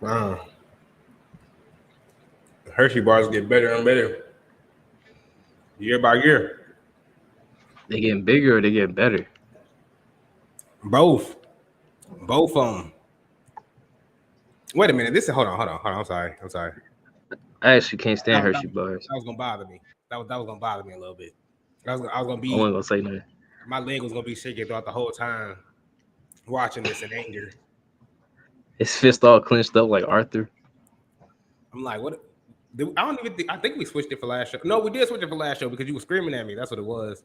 Wow. Hershey bars get better and better year by year. They getting bigger or they getting better? Both. Both of them. Wait a minute. This is hold on. I'm sorry. I actually can't stand That Hershey bars. was gonna bother me. That was gonna bother me a little bit. I was gonna I wasn't be gonna say nothing. my leg was gonna be shaking throughout the whole time watching this in anger. His fist all clenched up like Arthur. I'm like, what? I don't even think. I think we switched it for last show. No, we did switch it for last show because you were screaming at me. That's what it was.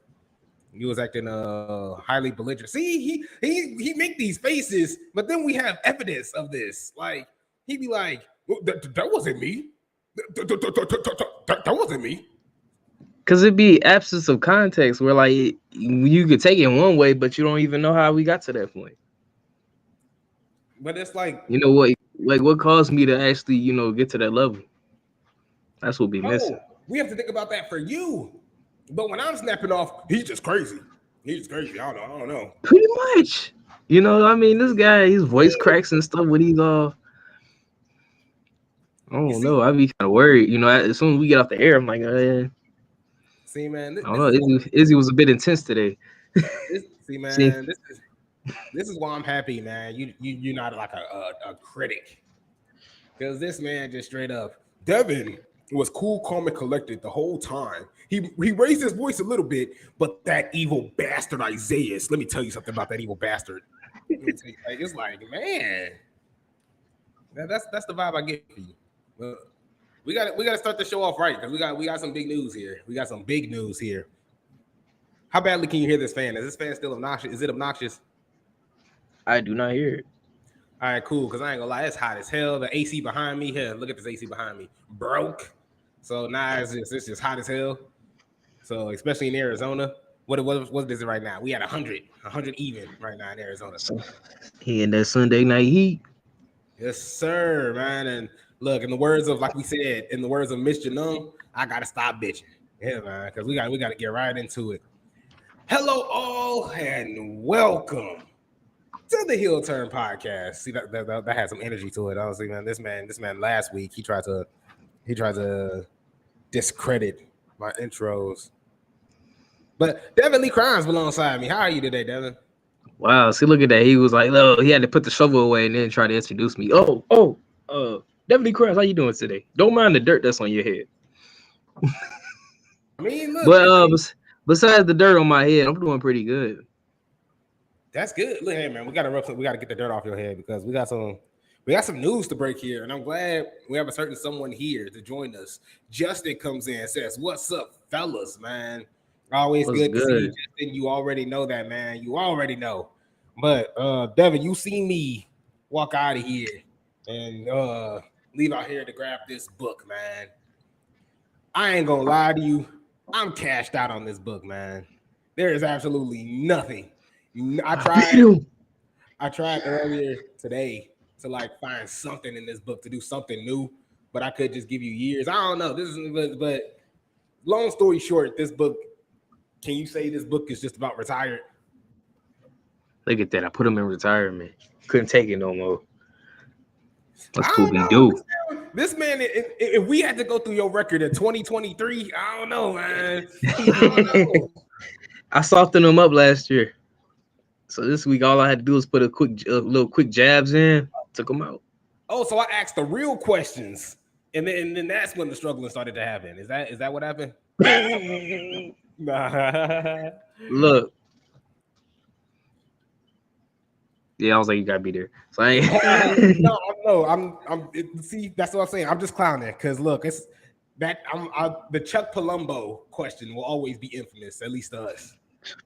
You was acting highly belligerent. See, he make these faces, but then we have evidence of this. Like he be like, that wasn't me. That wasn't me. Cause it'd be absence of context where like you could take it one way, but you don't even know how we got to that point. But it's like, You know what? Like what caused me to actually, get to that level? That's what be missing. we have to think about that for you. But when I'm snapping off, he's just crazy. He's just crazy. I don't know. Pretty much. I mean, this guy, his voice cracks and stuff when he's I don't know. I'd be kind of worried. As soon as we get off the air, I'm like, see, man. I don't know. Izzy was a bit intense today. See, man. This is why I'm happy, man. You're not like a critic, because this man just straight up. Devin was cool, calm, and collected the whole time. He raised his voice a little bit, but that evil bastard Isaiah. Let me tell you something about that evil bastard. It's like, man, that's the vibe I get for you. But we got to start the show off right, because we got some big news here. We got some big news here. How badly can you hear this fan? Is this fan still obnoxious? Is it obnoxious? I do not hear it. All right, cool. Because I ain't gonna lie, it's hot as hell. The AC behind me here. Look at this AC behind me. Broke. So now it's just hot as hell. So especially in Arizona. What is it right now? We at 100 even right now in Arizona. He in that Sunday night heat. Yes, sir, man. And look, in the words of, like we said, in the words of Miss Janum, I gotta stop bitching. Yeah, man, because we gotta get right into it. Hello, all, and welcome to the Heel Turn Podcast. See, that had some energy to it. Honestly, man, this man last week he tried to discredit my intros. But Devin Lee Crimes alongside me. How are you today, Devin? Wow, see, look at that. He was like, "Oh, he had to put the shovel away and then try to introduce me." Devin Lee Crimes, how you doing today? Don't mind the dirt that's on your head. I mean, look. But besides the dirt on my head, I'm doing pretty good. That's good. Look, hey man, we gotta get the dirt off your head, because we got some news to break here, and I'm glad we have a certain someone here to join us. Justin comes in and says, "What's up, fellas, man? Always good to see you, Justin. You already know that, man. You already know." But Devin, you see me walk out of here and leave out here to grab this book, man. I ain't gonna lie to you. I'm cashed out on this book, man. There is absolutely nothing. I tried earlier today to like find something in this book, to do something new, but I could just give you years. I don't know. But long story short, this book, can you say this book is just about retired? Look at that. I put him in retirement. Couldn't take it no more. That's cool we do. This man, if we had to go through your record in 2023, I don't know, man. I softened him up last year. So this week, all I had to do was put a little quick jabs in, took him out. Oh, so I asked the real questions, and then that's when the struggling started to happen. Is that what happened? Look. Yeah, I was like, you gotta be there. So I ain't. I'm. See, that's what I'm saying. I'm just clowning, because look, it's that the Chuck Palumbo question will always be infamous, at least to us.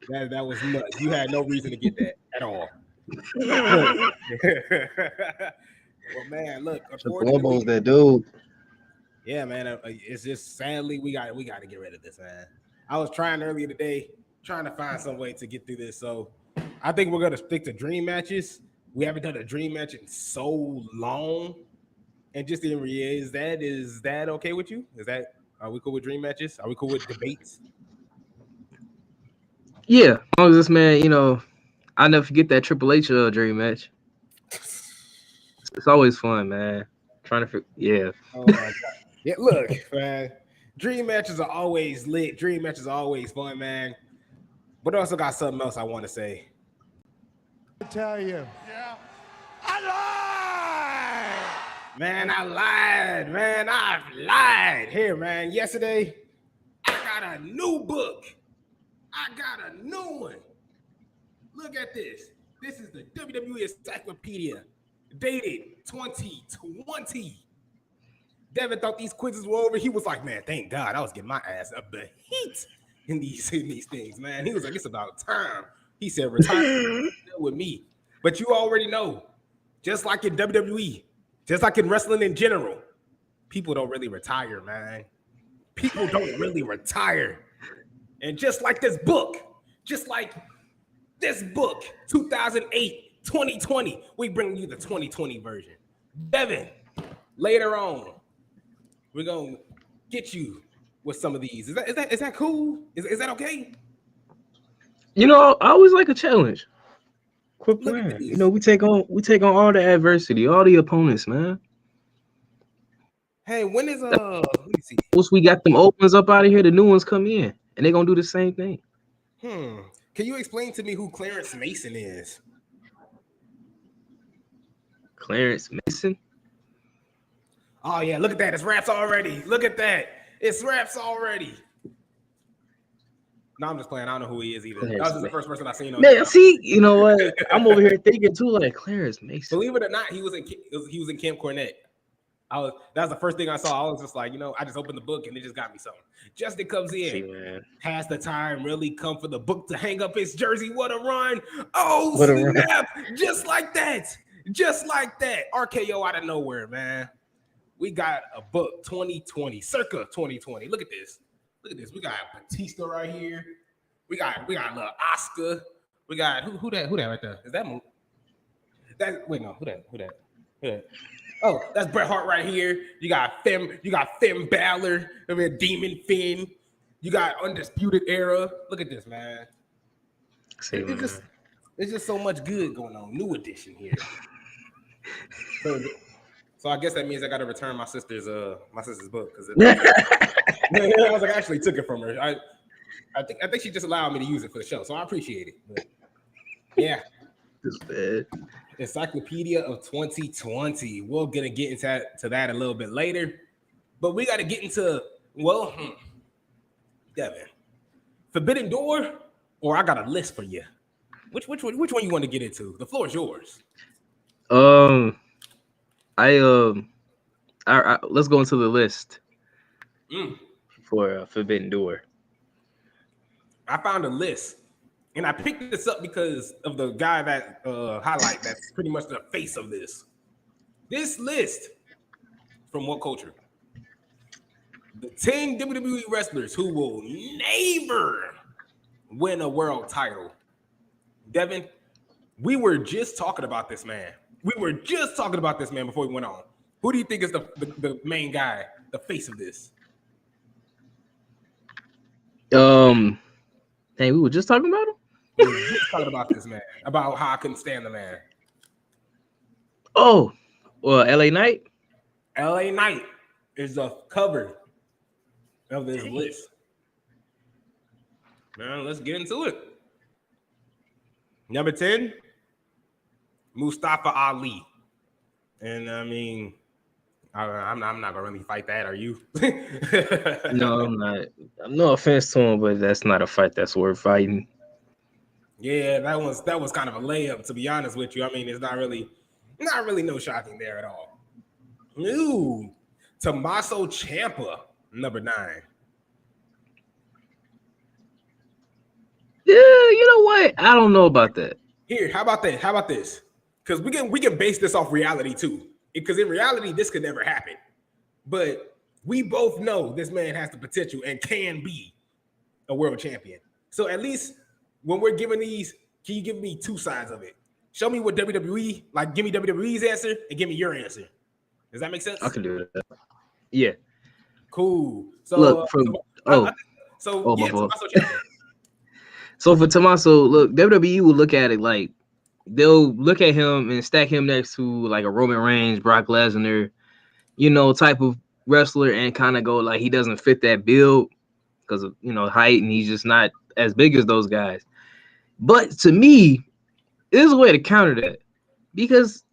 That was nuts. You had no reason to get that at all. Well, man, look. Palumbo's that dude. Yeah, man. It's just sadly we got to get rid of this, man. I was trying earlier today, trying to find some way to get through this. So I think we're gonna stick to dream matches. We haven't done a dream match in so long. And just in reality, is that okay with you? Are we cool with dream matches? Are we cool with debates? Yeah, as long as this man, I'll never forget that Triple H dream match. It's always fun, man. Trying to yeah. Oh my god. Yeah, look, man. Dream matches are always lit. Dream matches are always fun, man. But I also got something else I want to say. I tell you. Yeah. I lied! Man, I lied. Man, I lied. Here, man. Yesterday, I got a new book. I got a new one. Look at this. This is the WWE Encyclopedia, dated 2020. Devin thought these quizzes were over. He was like, man, thank God I was getting my ass up the heat in these things, man. He was like, it's about time. He said, retire with me. But you already know, just like in WWE, just like in wrestling in general, people don't really retire, man. People don't really retire. And just like this book, 2008, 2020, we bring you the 2020 version. Devin, later on, we're gonna get you with some of these. Is that cool? Is that okay? You know, I always like a challenge. Quit Look at playing. this. You know, we take on all the adversity, all the opponents, man. Hey, when is let me see. Once we got them old ones up out of here, the new ones come in, and they're gonna do the same thing. Can you explain to me who Clarence Mason is? Clarence Mason. Oh yeah, look at that. It's raps already. Look at that. It's raps already. No, I'm just playing. I don't know who he is either. That was just the first person I seen on. Man, see, you know what? I'm over here thinking too, like Clarence Mason. Believe it or not, he was in Camp Cornette. That was the first thing I saw. I was just like, I just opened the book and it just got me something. Justin comes in, has the time, really come for the book to hang up his jersey. What a run! Oh What a snap! Just like that, RKO out of nowhere, man. We got a book 2020, circa 2020. Look at this. We got Batista right here. We got a little Oscar. We got who that right there? Is that who that? Oh, that's Bret Hart right here. You got Finn Balor, Demon Finn. You got Undisputed Era. Look at this, man. It's just so much good going on. New edition here. So I guess that means I got to return my sister's book because I was like, I actually took it from her. I think she just allowed me to use it for the show, so I appreciate it. But yeah, This bad. Encyclopedia of 2020. We're gonna get into that a little bit later, but we got to get into Devin, Forbidden Door, or I got a list for you. Which one you want to get into? The floor is yours. I let's go into the list for Forbidden Door. I found a list, and I picked this up because of the guy that highlight that's pretty much the face of this. This list from What Culture? The 10 WWE wrestlers who will never win a world title. Devin, we were just talking about this man. Before we went on. Who do you think is the main guy, the face of this? Hey, we were just talking about him. We were just talking about this man, about how I couldn't stand the man. Oh, well, LA Knight. LA Knight is the cover of this list. Man, let's get into it. Number 10, Mustafa Ali. And I mean, I'm not gonna really fight that. Are you? No, I'm not. No offense to him, but that's not a fight that's worth fighting. Yeah, that was kind of a layup, to be honest with you. I mean, it's not really no shocking there at all. Ooh, Tommaso Ciampa, number 9. Yeah, you know what? I don't know about that. Here, how about that? How about this? Because we can base this off reality too. Because in reality, this could never happen. But we both know this man has the potential and can be a world champion. So at least when we're giving these, can you give me two sides of it? Show me what WWE, like give me WWE's answer and give me your answer. Does that make sense? I can do that. Yeah. Cool. So look from So for Tommaso, look, WWE will look at it like they'll look at him and stack him next to like a Roman Reigns, Brock Lesnar, type of wrestler and kind of go like he doesn't fit that build because of height, and he's just not as big as those guys. But to me, there's a way to counter that, because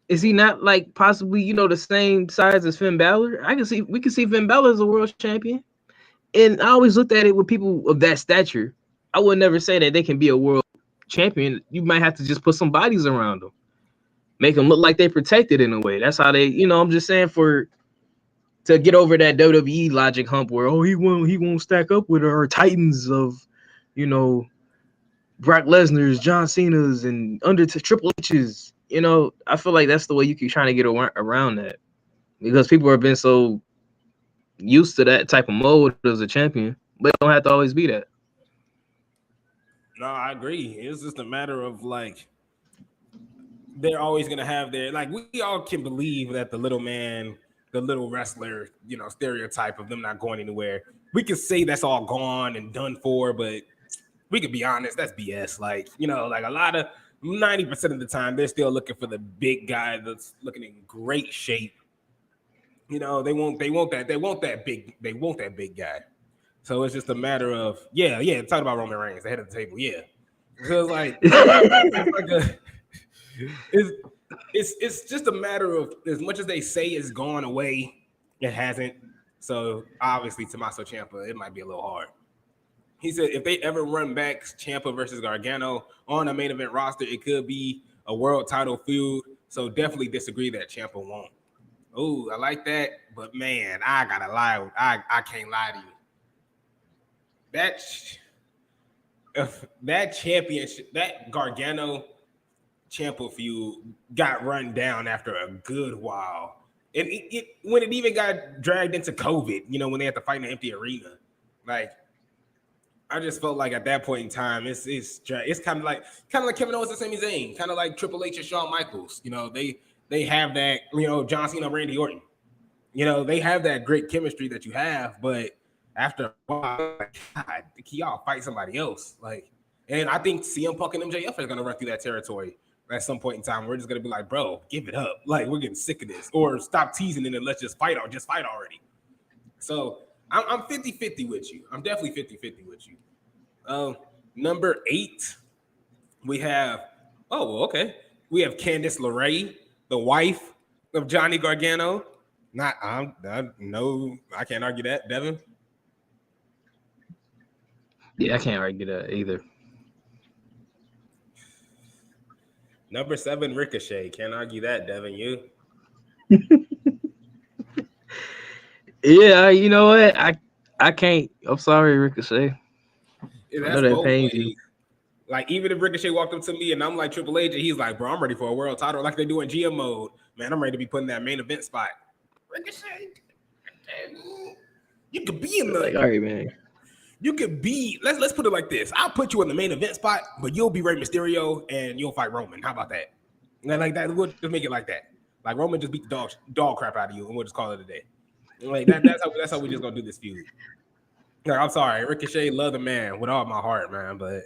is he not like possibly the same size as Finn Balor? We can see Finn Balor as a world champion, and I always looked at it with people of that stature. I would never say that they can be a world champion. You might have to just put some bodies around them, make them look like they protected in a way. That's how they. I'm just saying to get over that WWE logic hump where he won't stack up with our titans of, Brock Lesnar's, John Cena's, and Triple H's. I feel like that's the way you keep trying to get around that, because people have been so used to that type of mode as a champion, but it don't have to always be that. No, I agree. It's just a matter of like they're always gonna have their like we all can believe that the little man, the little wrestler, stereotype of them not going anywhere. We can say that's all gone and done for, but we could be honest, that's BS. Like, like a lot of 90% of the time, they're still looking for the big guy that's looking in great shape. They want that big guy. So it's just a matter of talk about Roman Reigns, the head of the table. Yeah. So it's just a matter of, as much as they say it's gone away, it hasn't. So obviously Tommaso Ciampa, it might be a little hard. He said if they ever run back Ciampa versus Gargano on a main event roster, it could be a world title feud. So definitely disagree that Ciampa won't. Oh, I like that, but man, I gotta lie. I can't lie to you. That championship, that Gargano Ciampa feud got run down after a good while, and when it even got dragged into COVID, when they had to fight in an empty arena, like. I just felt like at that point in time, it's kind of like Kevin Owens and Sami Zayn, kind of like Triple H and Shawn Michaels. They have that, John Cena, Randy Orton. They have that great chemistry that you have, but after a while, like, God, can y'all fight somebody else? Like, and I think CM Punk and MJF are gonna run through that territory at some point in time. We're just gonna be like, bro, give it up. Like, we're getting sick of this, or stop teasing it and let's just fight already. So I'm 50-50 with you. I'm definitely 50-50 with you. Number 8, we have we have Candice LeRae, the wife of Johnny Gargano. No, I can't argue that, Devin. Yeah, I can't argue that either. Number 7, Ricochet. Can't argue that, Devin. You? Yeah, you know what? I can't. I'm sorry, Ricochet. Yeah, I know that pains you. Like, even if Ricochet walked up to me and I'm like Triple H, and he's like, bro, I'm ready for a world title, like they do in GM mode. Man, I'm ready to be put in that main event spot. Ricochet, you could be in the. Like, all right, man. You could be. Let's put it like this. I'll put you in the main event spot, but you'll be Rey Mysterio and you'll fight Roman. How about that? Like that. We'll just make it like that. Like Roman just beat the dog crap out of you, and we'll just call it a day. Like that's how we just gonna do this feud. Like, I'm sorry, Ricochet, love the man with all my heart, man. But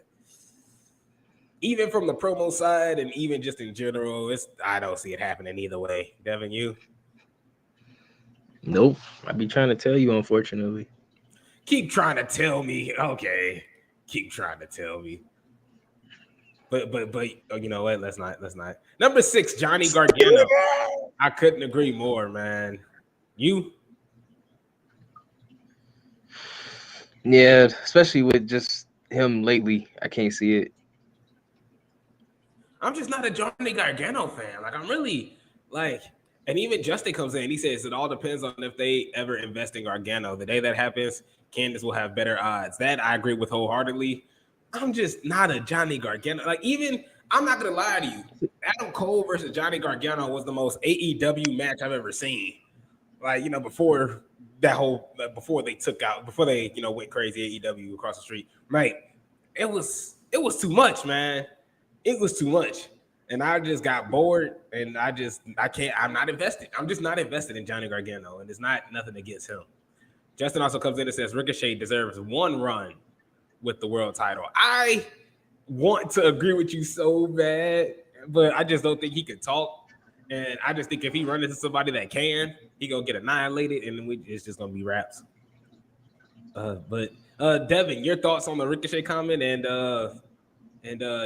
even from the promo side and even just in general, I don't see it happening either way. Devin, you? Nope. I be trying to tell you, unfortunately. Keep trying to tell me. Okay. Keep trying to tell me. But you know what? Let's not. Number 6, Johnny Gargano. I couldn't agree more, man. You? Yeah, especially with just him lately. I can't see it. I'm just not a Johnny Gargano fan. Like, I'm really like, and even Justin comes in, he says it all depends on if they ever invest in Gargano. The day that happens, Candice will have better odds. That I agree with wholeheartedly. I'm just not a Johnny Gargano. Like, even, I'm not going to lie to you. Adam Cole versus Johnny Gargano was the most AEW match I've ever seen. Like, before they went crazy AEW across the street. Right. It was too much, man. It was too much. And I just got bored, and I'm not invested. I'm just not invested in Johnny Gargano, and it's not nothing against him. Justin also comes in and says Ricochet deserves one run with the world title. I want to agree with you so bad, but I just don't think he could talk. And I just think if he run into somebody that can, he gonna get annihilated, and then it's just gonna be raps. But Devin, your thoughts on the Ricochet comment, and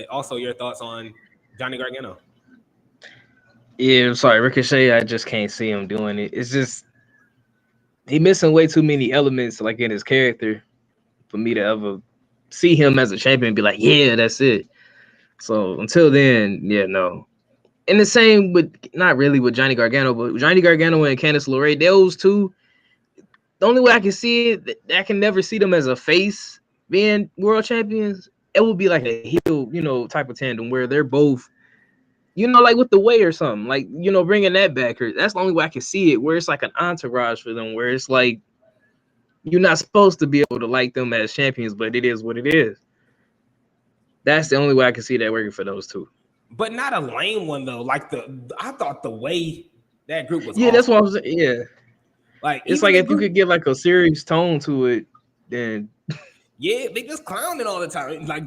also your thoughts on Johnny Gargano. Yeah, I'm sorry, Ricochet. I just can't see him doing it. It's just he missing way too many elements, like in his character, for me to ever see him as a champion and be like, yeah, that's it. So until then, yeah, no. And the same with not really with Johnny Gargano, but Johnny Gargano and Candice LeRae, those two. The only way I can see it, I can never see them as a face being world champions. It would be like a heel, type of tandem where they're both, like with the way or something, like bringing that back. Or that's the only way I can see it, where it's like an entourage for them, where it's like you're not supposed to be able to like them as champions, but it is what it is. That's the only way I can see that working for those two. But not a lame one though. Like I thought the way that group was. Yeah, awesome. that's what I'm saying. Yeah, like it's like if you could get like a serious tone to it, then yeah, they just clowning all the time. Like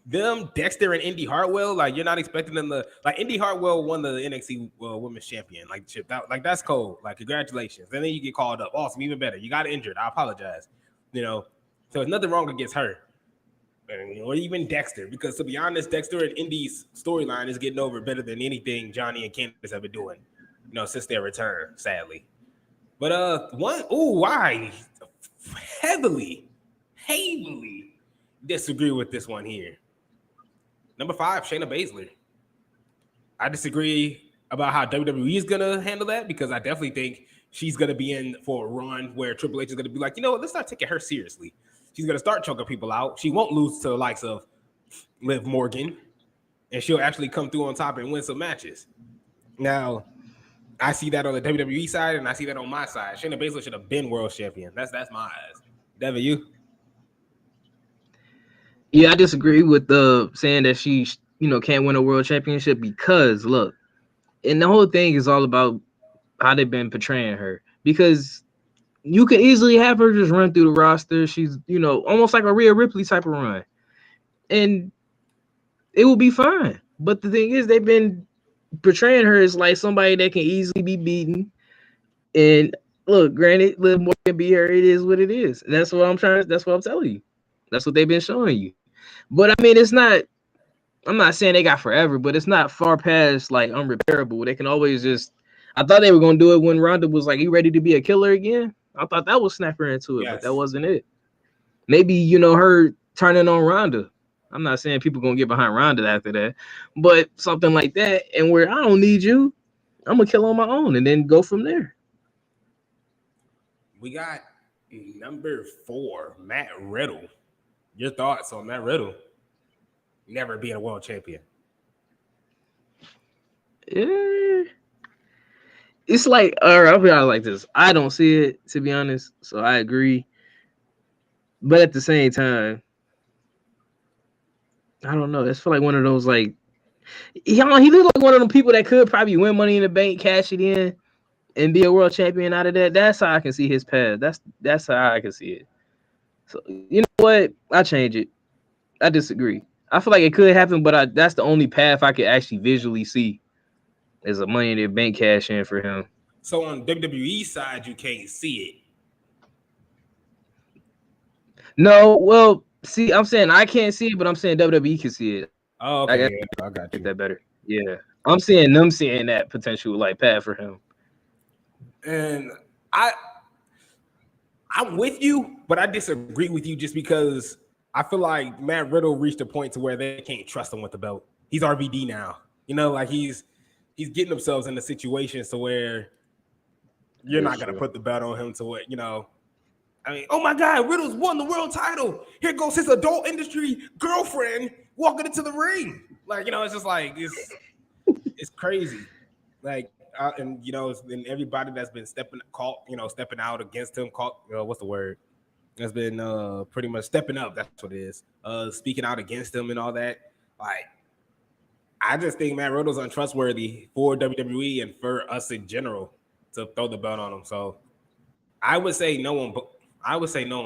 them, Dexter and Indy Hartwell. Like you're not expecting them to. Like Indy Hartwell won the NXT Women's Champion. Like like that's cool. Like congratulations. And then you get called up. Awesome, even better. You got injured. I apologize. So there's nothing wrong against her. Or even Dexter, because to be honest, Dexter and Indy's storyline is getting over better than anything Johnny and Candice have been doing, since their return, sadly. But I heavily disagree with this one here. Number 5, Shayna Baszler. I disagree about how WWE is gonna handle that, because I definitely think she's gonna be in for a run where Triple H is gonna be like, let's start taking her seriously. She's going to start choking people out. She won't lose to the likes of Liv Morgan, and she'll actually come through on top and win some matches. Now, I see that on the WWE side, and I see that on my side. Shayna Baszler should have been world champion. That's my eyes. Devin, you? Yeah, I disagree with the saying that she, can't win a world championship, because look, and the whole thing is all about how they've been portraying her, because you could easily have her just run through the roster. She's, almost like a Rhea Ripley type of run, and it will be fine. But the thing is, they've been portraying her as like somebody that can easily be beaten. And look, granted, Liv Morgan be her. It is what it is. And that's what I'm telling you. That's what they've been showing you. But I mean, it's not. I'm not saying they got forever, but it's not far past like unrepairable. They can always just. I thought they were gonna do it when Ronda was like, "You ready to be a killer again?" I thought that would snap her into it, Yes. But that wasn't it. Maybe her turning on Ronda. I'm not saying people gonna get behind Ronda after that, but something like that, and where I don't need you, I'm gonna kill on my own and then go from there. We got number 4, Matt Riddle. Your thoughts on Matt Riddle never being a world champion? Yeah. It's like, all right, I'll be honest like this. I don't see it, to be honest, so I agree. But at the same time, I don't know. It's feel like one of those like he looks like one of them people that could probably win Money in the Bank, cash it in, and be a world champion out of that. That's how I can see his path. That's how I can see it. So you know what? I change it. I disagree. I feel like it could happen, but that's the only path I could actually visually see is a Money in the Bank cash in for him. So on WWE side, you can't see it. No, well, see, I'm saying I can't see it, but I'm saying WWE can see it. Oh, okay. I got you. Get that better. Yeah. I'm seeing them seeing that potential like path for him. And I'm with you, but I disagree with you just because I feel like Matt Riddle reached a point to where they can't trust him with the belt. He's RVD now. Like he's getting themselves in a situation to where you're not going to put the belt on him to what, I mean, oh my God, Riddle's won the world title. Here goes his adult industry girlfriend walking into the ring. Like, it's just like, it's crazy. Like, and and everybody that's been stepping out against him, what's the word? That's been pretty much stepping up. That's what it is. Speaking out against him and all that. Like, I just think Matt Riddle's untrustworthy for WWE and for us in general to throw the belt on him. So I would say no on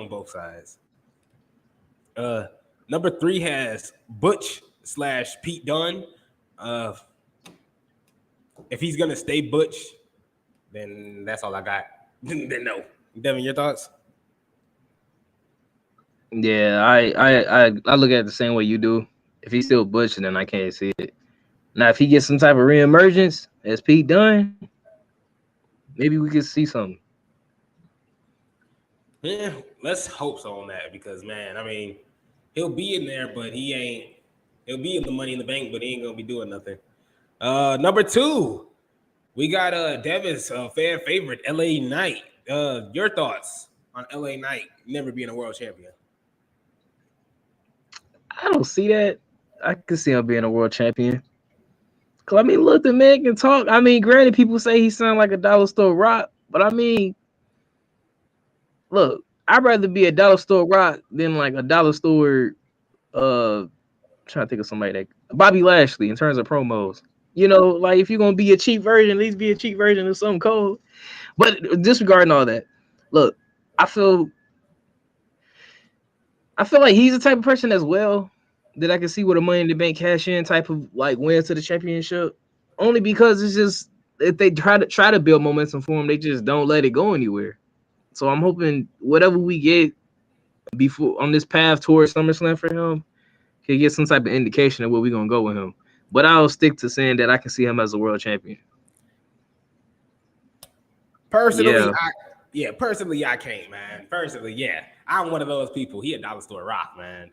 both sides. Number 3 has Butch / Pete Dunne. If he's gonna stay Butch, then that's all I got. Then no. Devin, your thoughts? Yeah, I look at it the same way you do. If he's still Butch, then I can't see it. Now, if he gets some type of reemergence as Pete Dunne, maybe we could see something. Yeah, let's hope so on that because man, I mean, he'll be in there, but he ain't. He'll be in the Money in the Bank, but he ain't gonna be doing nothing. Number 2, we got Devin's fan favorite, LA Knight. Your thoughts on LA Knight never being a world champion? I don't see that. I can see him being a world champion. Cause I mean, look, the man can talk. I mean, granted, people say he sounds like a dollar store rock, but I mean, look, I'd rather be a dollar store rock than like a dollar store. I'm trying to think of somebody that Bobby Lashley in terms of promos. You know, like if you're gonna be a cheap version, at least be a cheap version of something cold. But disregarding all that, look, I feel like he's the type of person as well that I can see with a Money in the Bank cash in type of like wins to the championship. Only because it's just if they try to build momentum for him, they just don't let it go anywhere. So I'm hoping whatever we get before on this path towards SummerSlam for him, can get some type of indication of where we're gonna go with him. But I'll stick to saying that I can see him as a world champion. Personally, Yeah. Personally, I can't, man. Personally, yeah. I'm one of those people. He a dollar store rock, man.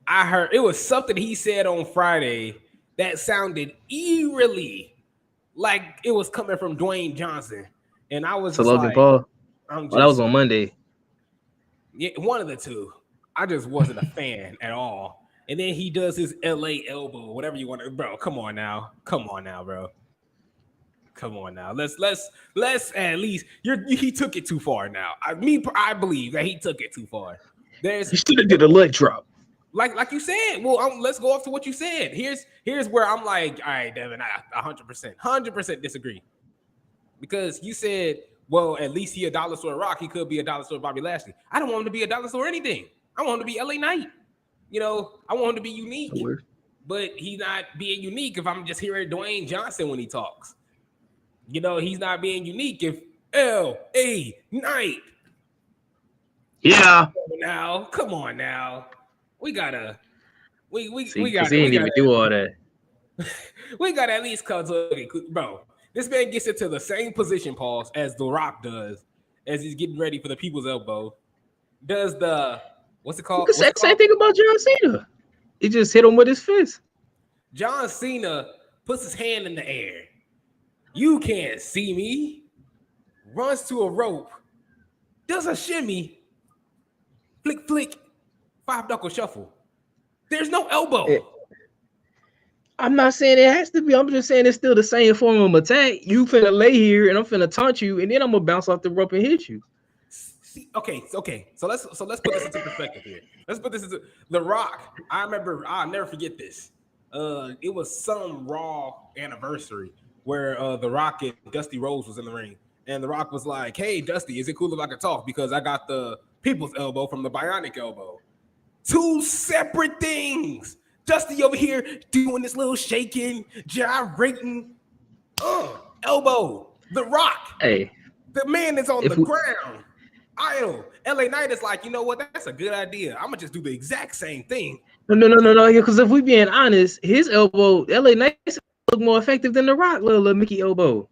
I heard it was something he said on Friday that sounded eerily like it was coming from Dwayne Johnson. And I was To just Logan like, Paul. I'm Well, that was on Monday. Yeah, one of the two. I just wasn't a fan at all. And then he does his LA elbow, whatever you want to, bro. Come on now, bro. Come on now. Let's at least he took it too far now. I believe that he took it too far. He should have did a leg drop. Like you said. Well, let's go off to what you said. Here's where I'm like, all right, Devin, I 100% disagree. Because you said, well, at least he a dollar store rock. He could be a dollar store Bobby Lashley. I don't want him to be a dollar store anything. I want him to be LA Knight. You know, I want him to be unique. But he's not being unique if I'm just hearing Dwayne Johnson when he talks. You know, he's not being unique if LA Knight. Yeah. Come on now. We gotta he didn't even do all that. We gotta at least come to it, bro. This man gets into the same position, Pauls, as The Rock does, as he's getting ready for the People's Elbow. Does the what's it called? Same thing about John Cena. He just hit him with his fist. John Cena puts his hand in the air. You can't see me. Runs to a rope. Does a shimmy. Flick. 5-knuckle shuffle. There's no elbow. I'm not saying it has to be. I'm just saying it's still the same form of attack. You finna lay here and I'm finna taunt you, and then I'm gonna bounce off the rope and hit you. Okay. So let's put this into perspective here. Let's put this into The Rock. I remember. I'll never forget this. It was some Raw anniversary where The Rock and Dusty Rhodes was in the ring, and The Rock was like, "Hey, Dusty, is it cool if I can talk? Because I got the People's Elbow from the Bionic Elbow." Two separate things. Dusty over here doing this little shaking, gyrating, elbow. The Rock. Hey, the man is on the ground. Idle. LA Knight is like, you know what? That's a good idea. I'm gonna just do the exact same thing. No. Because if we being honest, his elbow, LA Knight look more effective than the Rock little Mickey elbow.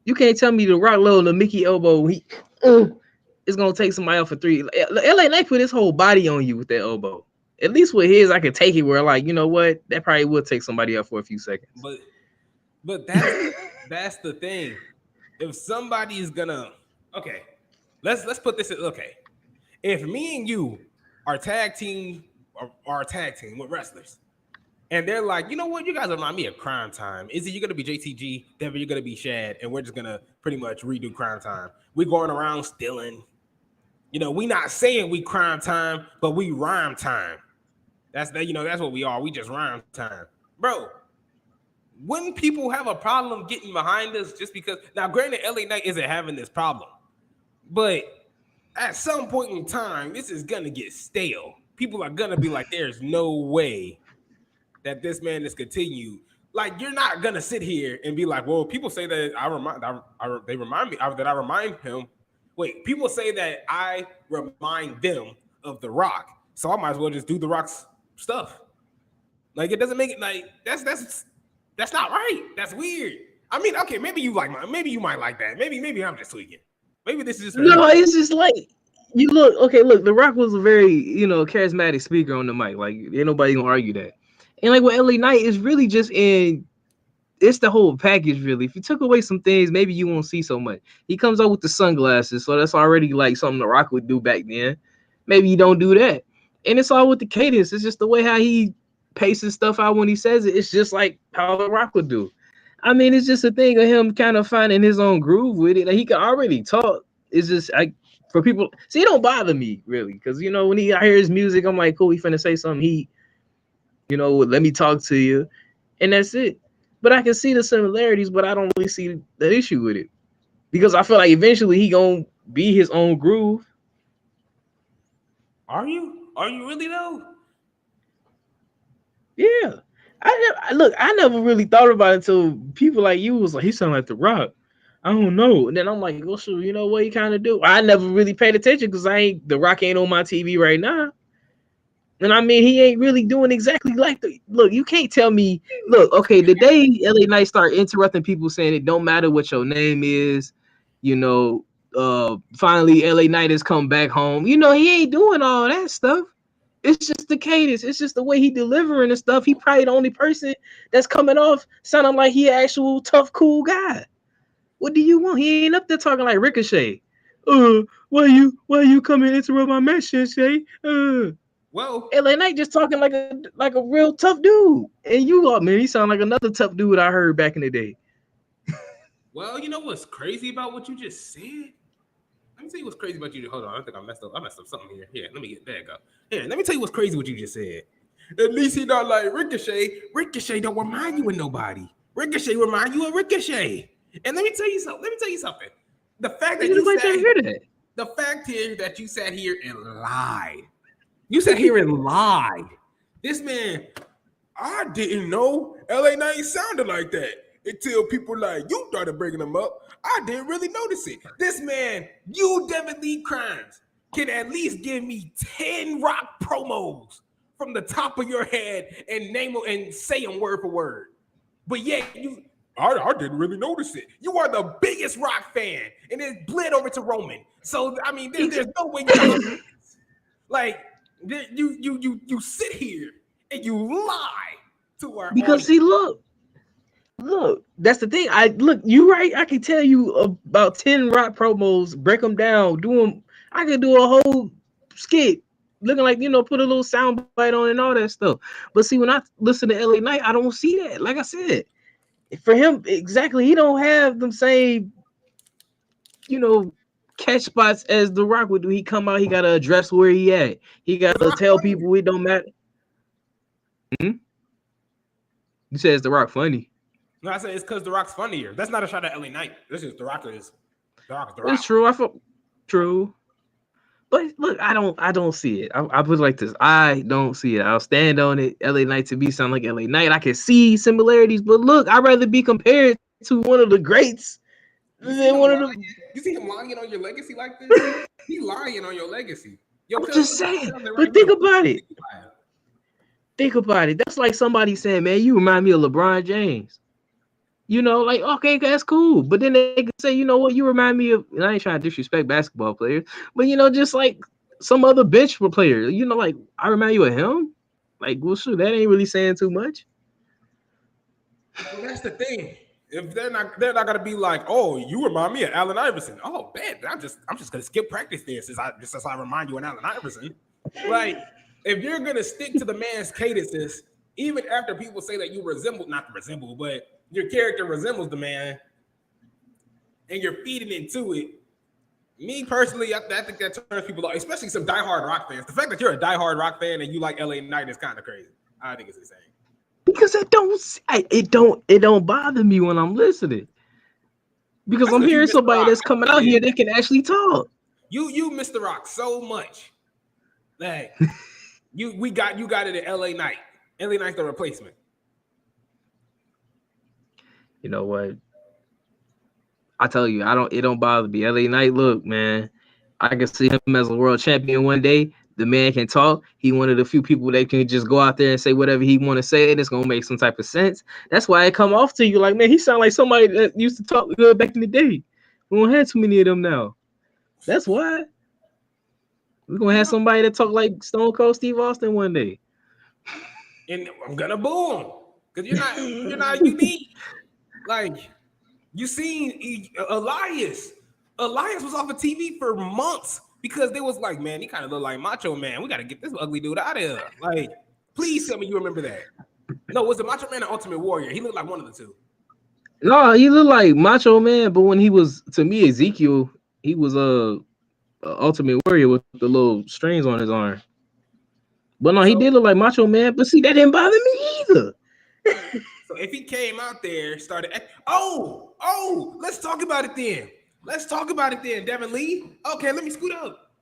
You can't tell me the Rock little Mickey elbow is gonna take somebody out for 3. LA Knight put his whole body on you with that elbow. At least with his, I could take it where like, you know what, that probably would take somebody out for a few seconds. But that's the thing. If somebody is gonna let's put this in, if me and you are tag team with wrestlers, and they're like, you know what, you guys remind me of Crime Time. Is it you're gonna be JTG, Devin, you're gonna be Shad, and we're just gonna pretty much redo Crime Time. We're going around stealing. You know, we not saying we Crime Time, but we rhyme time. That's what we are. We just rhyme time. Bro, wouldn't people have a problem getting behind us just because? Now, granted, LA Knight isn't having this problem, but at some point in time, this is gonna get stale. People are gonna be like, "There's no way that this man is continued." Like, you're not gonna sit here and be like, well, people say that they remind me that I remind him. Wait, people say that I remind them of The Rock, so I might as well just do The Rock's stuff. Like, it doesn't make it like that's not right. That's weird. I mean, okay, maybe you might like that. Maybe I'm just tweaking. Maybe this is just No, it's just like you look. Okay, look, The Rock was a very charismatic speaker on the mic. Like, ain't nobody gonna argue that. And like with LA Knight is really just it's the whole package, really. If you took away some things, maybe you won't see so much. He comes out with the sunglasses, so that's already like something The Rock would do back then. Maybe you don't do that. And it's all with the cadence. It's just the way how he paces stuff out when he says it. It's just like how The Rock would do. I mean, it's just a thing of him kind of finding his own groove with it. Like, he can already talk. It's just for people. See, it don't bother me really, because when I hear his music, I'm like, cool. He finna say something. Let me talk to you, and that's it. But I can see the similarities, but I don't really see the issue with it, because I feel like eventually he gonna be his own groove. Are you really though? Yeah. I never really thought about it until people like you was like, he sound like The Rock. I don't know. And then I'm like, well, sure, you know what he kind of do? I never really paid attention because The Rock ain't on my TV right now. And I mean, he ain't really doing exactly like look, you can't tell me, look, okay, the day LA Knight start interrupting people saying it don't matter what your name is, finally LA Knight has come back home. He ain't doing all that stuff. It's just the cadence. It's just the way he delivering and stuff. He probably the only person that's coming off sounding like he an actual tough, cool guy. What do you want? He ain't up there talking like Ricochet. Why you come and interrupt my match, Shay? Well, LA Knight just talking like a real tough dude. And man, he sound like another tough dude I heard back in the day. Well, you know what's crazy about what you just said? Let me tell you what's crazy about you. Hold on, I think I messed up something here. Here, let me get there. Go. Here, let me tell you what's crazy what you just said. At least he not like Ricochet. Ricochet don't remind you of nobody. Ricochet remind you of Ricochet. And let me tell you something. The fact that the fact here that you sat here and lied. You sat here and lied. This man, I didn't know LA Knight sounded like that until people like you started breaking them up. I didn't really notice it. This man, you Devin Lee Crimes, can at least give me 10 Rock promos from the top of your head and name them and say them word for word. But yet I didn't really notice it. You are the biggest Rock fan, and it bled over to Roman. So I mean, there's no way you like you sit here and you lie to our because audience. see, look, that's the thing. You right. I can tell you about 10 Rock promos, break them down, do them. I could do a whole skit looking like, put a little sound bite on and all that stuff. But see, when I listen to LA Knight, I don't see that. Like I said, for him, exactly, he don't have them same, catch spots as The Rock would do. He come out, he got to address where he at. He got to tell people it don't matter. You said it's The Rock funny. No, I said it's because The Rock's funnier. That's not a shot at LA Knight. This is The Rock is The Rock. It's true. I feel true. But look, I don't see it. I put it like this. I don't see it. I'll stand on it. LA Knight to me sound like LA Knight. I can see similarities, but look, I'd rather be compared to one of the greats than one of the. You see him lying on your legacy like this? He lying on your legacy. I'm just saying. But think about it. Think about it. That's like somebody saying, man, you remind me of LeBron James. Like, okay, that's cool. But then they can say, you know what, you remind me of, and I ain't trying to disrespect basketball players, but, just like some other bench player, like, I remind you of him. Like, well, shoot, that ain't really saying too much. Well, that's the thing. If they're not gonna be like, oh, you remind me of Allen Iverson. Oh, man, I'm just gonna skip practice there since I remind you of Allen Iverson. Like, if you're gonna stick to the man's cadences, even after people say that you but your character resembles the man, and you're feeding into it. Me personally, I think that turns people off, especially some diehard Rock fans. The fact that you're a diehard Rock fan and you like LA Knight is kind of crazy. I think it's insane. Because it don't bother me when I'm listening. Because I'm hearing somebody that's coming out here, they can actually talk. You Mr. Rock so much. Like you got it at LA Knight. LA Knight's the replacement. You know what? I tell you, it don't bother me. LA Knight, look, man, I can see him as a world champion one day. The man can talk. He one of the few people that can just go out there and say whatever he want to say, and it's gonna make some type of sense. That's why it come off to you like, man, he sound like somebody that used to talk good back in the day. We don't have too many of them now. That's why we're gonna have somebody that talk like Stone Cold Steve Austin one day. And I'm gonna boo him because you're not unique. Like you seen Elias. Elias was off of TV for months because they was like, man, he kind of look like Macho Man. We got to get this ugly dude out of here. Like, please tell me you remember that. No, was it Macho Man or Ultimate Warrior? He looked like one of the two. No, he looked like Macho Man, but when he was, to me, Ezekiel, he was a Ultimate Warrior with the little strings on his arm. But no, he did look like Macho Man. But see, that didn't bother me either. So if he came out there, started, let's talk about it then. Devin Lee. Okay, let me scoot up.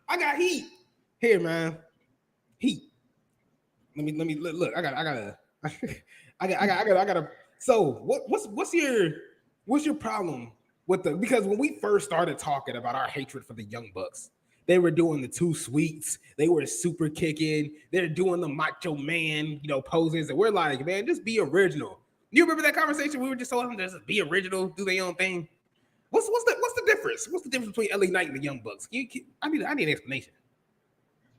I got heat here, man. Heat. Let me look. I gotta. So what's your problem with because when we first started talking about our hatred for the Young Bucks, they were doing the two sweets, they were super kicking, they're doing the Macho Man, poses, and we're like, man, just be original. You remember that conversation? We were just telling them to just be original, do their own thing. What's the difference? What's the difference between LA Knight and the Young Bucks? I need an explanation.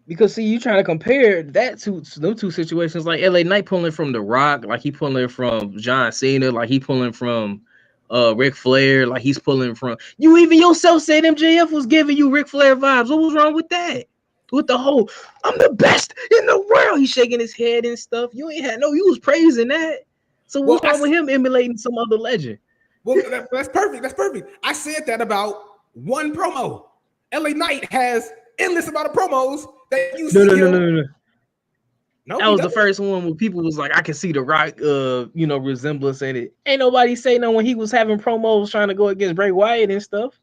Because see, you trying to compare that to them two situations, like LA Knight pulling from The Rock, like he pulling from John Cena, like he pulling from Ric Flair, like he's pulling from you. Even yourself said MJF was giving you Ric Flair vibes. What was wrong with that? With the whole I'm the best in the world, he's shaking his head and stuff. You was praising that. So what's wrong with him emulating some other legend? Well, that's perfect. I said that about one promo. LA Knight has endless amount of promos that you see. No, that was the first one where people was like, I can see The Rock, resemblance in it. Ain't nobody say no when he was having promos trying to go against Bray Wyatt and stuff.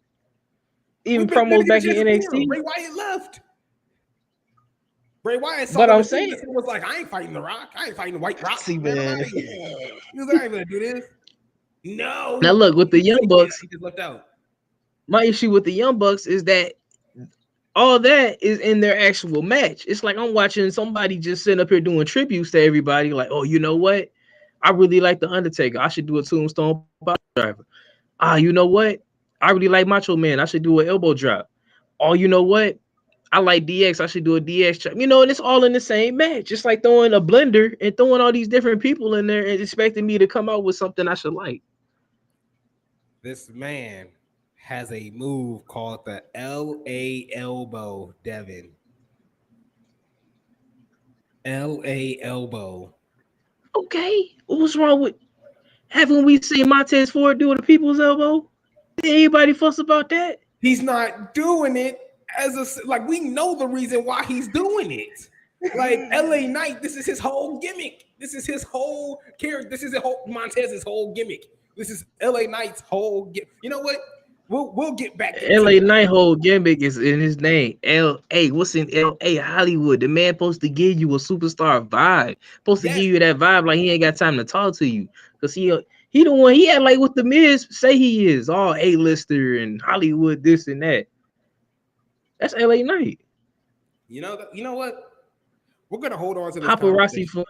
Even promos back in NXT. Bray Wyatt left. Bray Wyatt saw but I'm saying it was like, I ain't fighting The Rock. I ain't fighting the White Rock. See, man. He was like, I ain't gonna do this. No. Now look, with the Young Bucks, he just left out. My issue with the Young Bucks is that all that is in their actual match. It's like I'm watching somebody just sitting up here doing tributes to everybody. Like, oh, you know what? I really like The Undertaker. I should do a Tombstone Driver. You know what? I really like Macho Man. I should do an elbow drop. Oh, you know what? I like DX. I should do a DX chop. And it's all in the same match. It's like throwing a blender and throwing all these different people in there and expecting me to come out with something I should like. This man has a move called the LA elbow, Devin. LA elbow. Okay. What's wrong with haven't we seen Montez Ford do the people's elbow? Did anybody fuss about that? He's not doing it we know the reason why he's doing it. Like LA Knight, this is his whole gimmick. This is his whole character. This is Montez's whole gimmick. This is LA Knight's whole gimmick. You know what? We'll get back to LA Knight whole gimmick is in his name. LA. What's in LA? Hollywood. The man supposed to give you a superstar vibe. Supposed to give you that vibe like he ain't got time to talk to you. Because he the one he had like what the Miz say he is. All A-lister and Hollywood, this and that. That's LA Knight. You know what? We're gonna hold on to this paparazzi for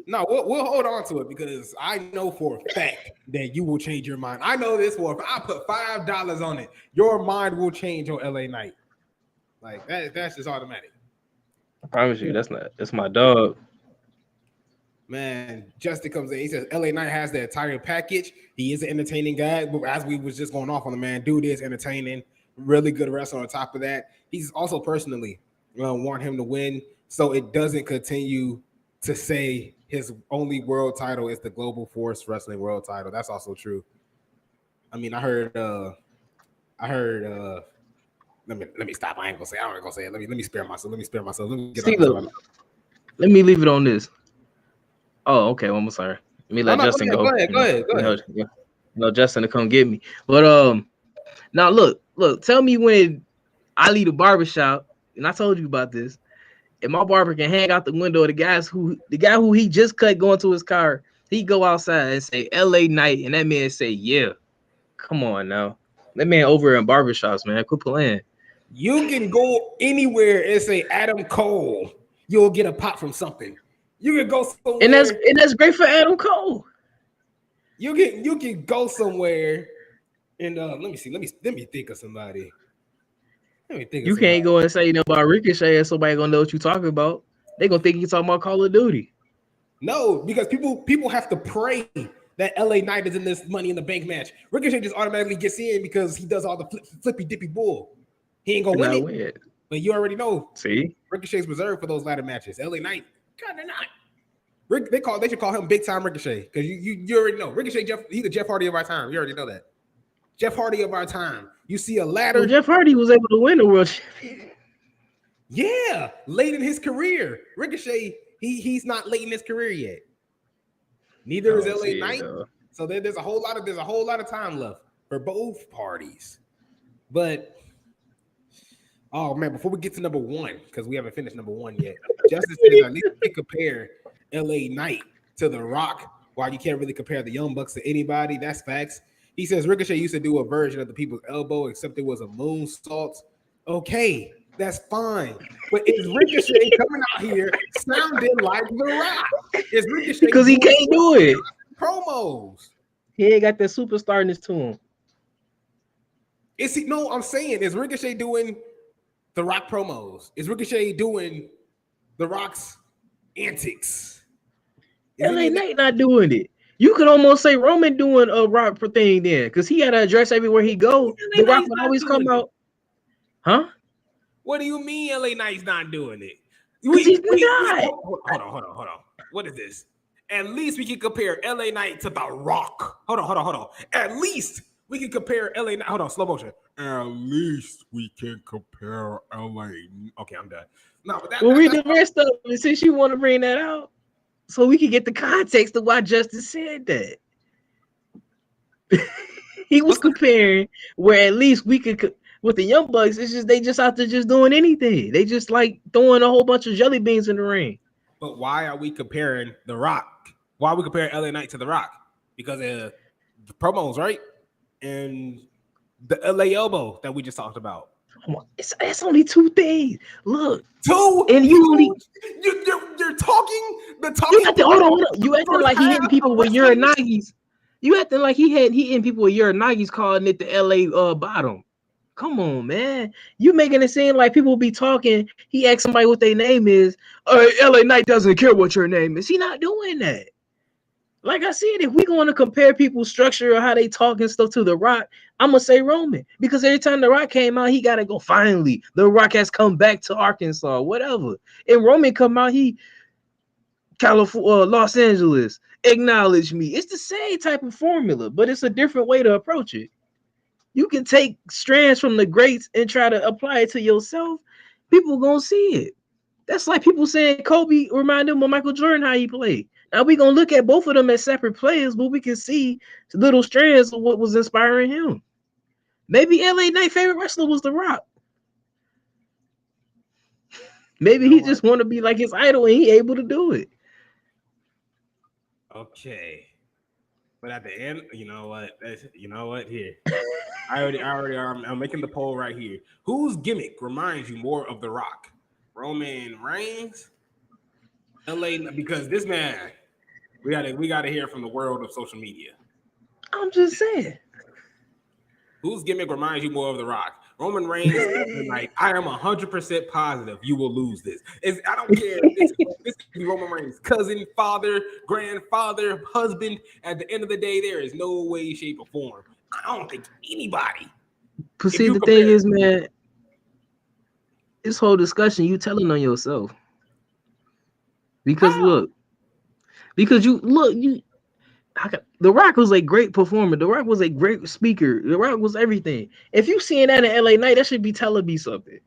No, we'll hold on to it because I know for a fact that you will change your mind. I know this for I put $5 on it. Your mind will change on LA Knight. Like that's just automatic. I promise you, that's my dog. Man, Justin comes in. He says LA Knight has the entire package. He is an entertaining guy, but as we was just going off on the man, dude is entertaining, really good wrestler. On top of that, he's also personally want him to win, so it doesn't continue to say his only world title is the Global Force Wrestling World Title. That's also true. I mean, I heard. Let me stop. I ain't gonna say. I ain't gonna say it. Let me spare myself. Let me get on. Let me leave it on this. Oh, okay. Well, I'm sorry. Let me let Justin go. Go ahead. Justin to come get me. But now look. Tell me when I leave the barbershop, and I told you about this. And my barber can hang out the window. The guy who he just cut going to his car, he go outside and say LA Knight, and that man say, yeah. Come on now. That man over in barbershops, man. Quit playing. You can go anywhere and say Adam Cole. You'll get a pop from something. You can go somewhere. And that's great for Adam Cole. You can go somewhere and let me see. Let me think of somebody. You can't go and say about Ricochet and somebody gonna know what you're talking about. They gonna think you're talking about Call of Duty. No, because people have to pray that LA Knight is in this Money in the Bank match. Ricochet just automatically gets in because he does all the flippy dippy bull. He ain't gonna win it. But you already know. See, Ricochet's reserved for those ladder matches. LA Knight, kind of not. They should call him Big Time Ricochet because you already know Ricochet. He's the Jeff Hardy of our time. You already know that. Jeff Hardy of our time. You see a ladder. Well, Jeff Hardy was able to win the world championship. Yeah, late in his career. Ricochet, he's not late in his career yet. Neither is LA Knight. So there's a whole lot of time left for both parties. But oh man, before we get to number one, because we haven't finished number one yet, Justice says at least we compare LA Knight to The Rock, while you can't really compare the Young Bucks to anybody. That's facts. He says Ricochet used to do a version of the People's Elbow, except it was a moonsault. Okay, that's fine. But is Ricochet coming out here sounding like The Rock? Is Ricochet because he can't do it? Promos. He ain't got that superstarness to him. Is he? No, I'm saying is Ricochet doing The Rock promos? Is Ricochet doing The Rock's antics? LA Knight not doing it. You could almost say Roman doing a Rock thing then, because he had to address everywhere he go. The Rock would always come out. Huh? What do you mean LA Knight's not doing it? He's not. Hold on. What is this? At least we can compare LA Knight to The Rock. Hold on. At least we can compare LA Knight. Hold on, slow motion. At least we can compare LA. Okay, I'm done. No, but read the rest of it since you want to bring that out, so we can get the context of why Justice said that. He was comparing where at least we could. With the Young Bucks, it's just they just out there just doing anything. They just like throwing a whole bunch of jelly beans in the ring. But why are we comparing The Rock? Why are we comparing LA Knight to The Rock? Because of the promos, right? And the LA elbow that we just talked about. It's only two things. Look, two, and you only you're talking the talking. You hold on. You acting like he hitting people with Uranagi's. You acting like he hitting people with Uranagi's, calling it the LA bottom. Come on, man. You making it seem like people be talking. He asked somebody what their name is. LA Knight doesn't care what your name is. He not doing that. Like I said, if we going to compare people's structure or how they talk and stuff to The Rock, I'm going to say Roman. Because every time The Rock came out, he got to go, finally, The Rock has come back to Arkansas, whatever. And Roman come out, he, California, Los Angeles, acknowledge me. It's the same type of formula, but it's a different way to approach it. You can take strands from the greats and try to apply it to yourself. People gonna see it. That's like people saying Kobe reminded them of Michael Jordan, how he played. Now we're gonna look at both of them as separate players, but we can see little strands of what was inspiring him. Maybe LA Knight favorite wrestler was The Rock. Maybe he just want to be like his idol and he able to do it. Okay. But at the end, you know what? Here. I'm making the poll right here. Whose gimmick reminds you more of The Rock? Roman Reigns? LA, because this man, we gotta hear from the world of social media. I'm just saying. Whose gimmick reminds you more of The Rock? Roman Reigns, like, I am 100% positive you will lose this. I don't care. This could be Roman Reigns' cousin, father, grandfather, husband. At the end of the day, there is no way, shape, or form. I don't think anybody. But see, the thing is, man, this whole discussion, you telling on yourself. Because look, The Rock was a great performer. The Rock was a great speaker. The Rock was everything. If you seeing that in LA Knight, that should be telling me something.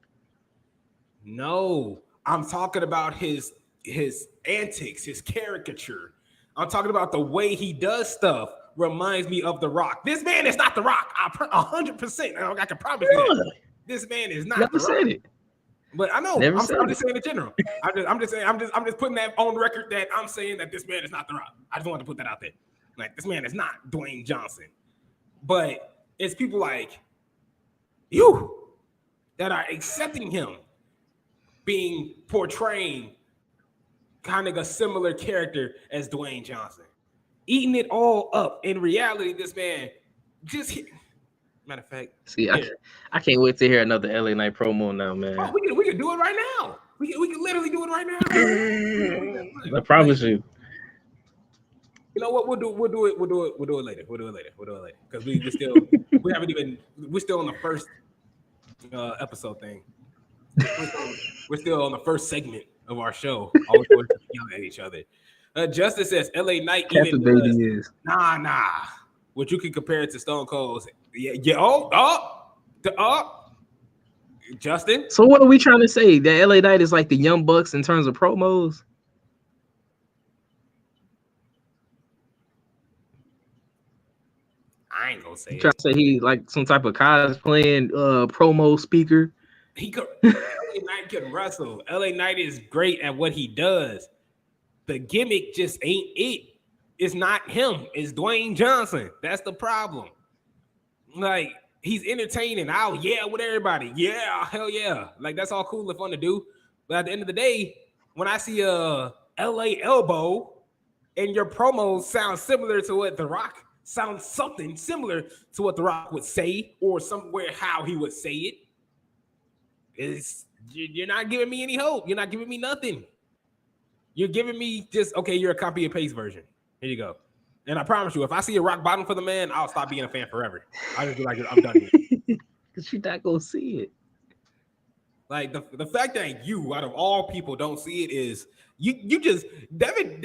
No, I'm talking about his antics, his caricature. I'm talking about the way he does stuff reminds me of The Rock. This man is not The Rock. 100%. I can promise you that. This man is not The Rock. Said it. But I know Never I'm said just saying in general. I'm just putting that on record that I'm saying that this man is not The Rock. I just wanted to put that out there. Like this man is not Dwayne Johnson. But it's people like you that are accepting him being portraying kind of a similar character as Dwayne Johnson. Eating it all up. In reality, this man just matter of fact. See, I can't wait to hear another LA Knight promo now, man. Oh, we can do it right now. We can literally do it right now. I promise you. You know what? We'll do it later. Because we're still on the first episode thing. We're still on the first segment of our show. Always yelling at each other. Justice says LA Knight even does. Nah. What you can compare it to Stone Cold. Justin. So what are we trying to say? That LA Knight is like the Young Bucks in terms of promos? I ain't gonna say Trying to say he like some type of cosplaying promo speaker. LA Knight can wrestle. LA Knight is great at what he does. The gimmick just ain't it. It's not him. It's Dwayne Johnson. That's the problem. Like he's entertaining. Oh yeah, with everybody. Yeah, hell yeah. Like that's all cool and fun to do. But at the end of the day, when I see a LA elbow and your promos sound similar to what The Rock sounds something similar to what The Rock would say, or somewhere how he would say it, you're not giving me any hope. You're not giving me nothing. You're giving me just okay. You're a copy and paste version. Here you go. And I promise you, if I see a rock bottom for the man, I'll stop being a fan forever. I'll just be like, I'm done here. Because you're not gonna see it. Like the fact that you, out of all people, don't see it is you just Devin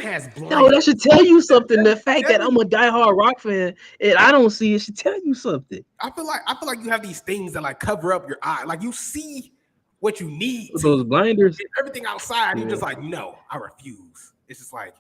has blind. No, that should tell you something. The fact that I'm a diehard Rock fan and I don't see it should tell you something. I feel like you have these things that like cover up your eye. Like you see what you need. Those blinders. Everything outside, you're just like, no, I refuse. It's just like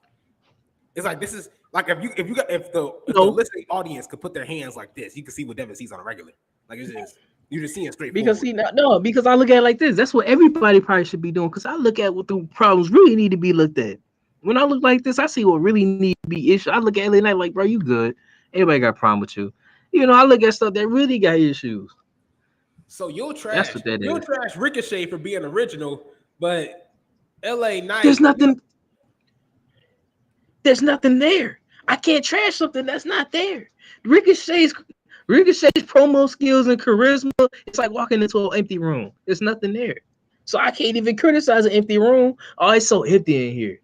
this is like if the listening audience could put their hands like this, you can see what Devin sees on a regular. Like it's just you're just seeing straight. Because because I look at it like this. That's what everybody probably should be doing. Because I look at what the problems really need to be looked at. When I look like this, I see what really need to be issues. I look at LA Knight like, bro, you good. Everybody got a problem with you. You know, I look at stuff that really got issues. So you'll trash Ricochet for being original, but LA Knight. There's nothing there. I can't trash something that's not there. Ricochet's promo skills and charisma, it's like walking into an empty room. There's nothing there. So I can't even criticize an empty room. Oh, it's so empty in here.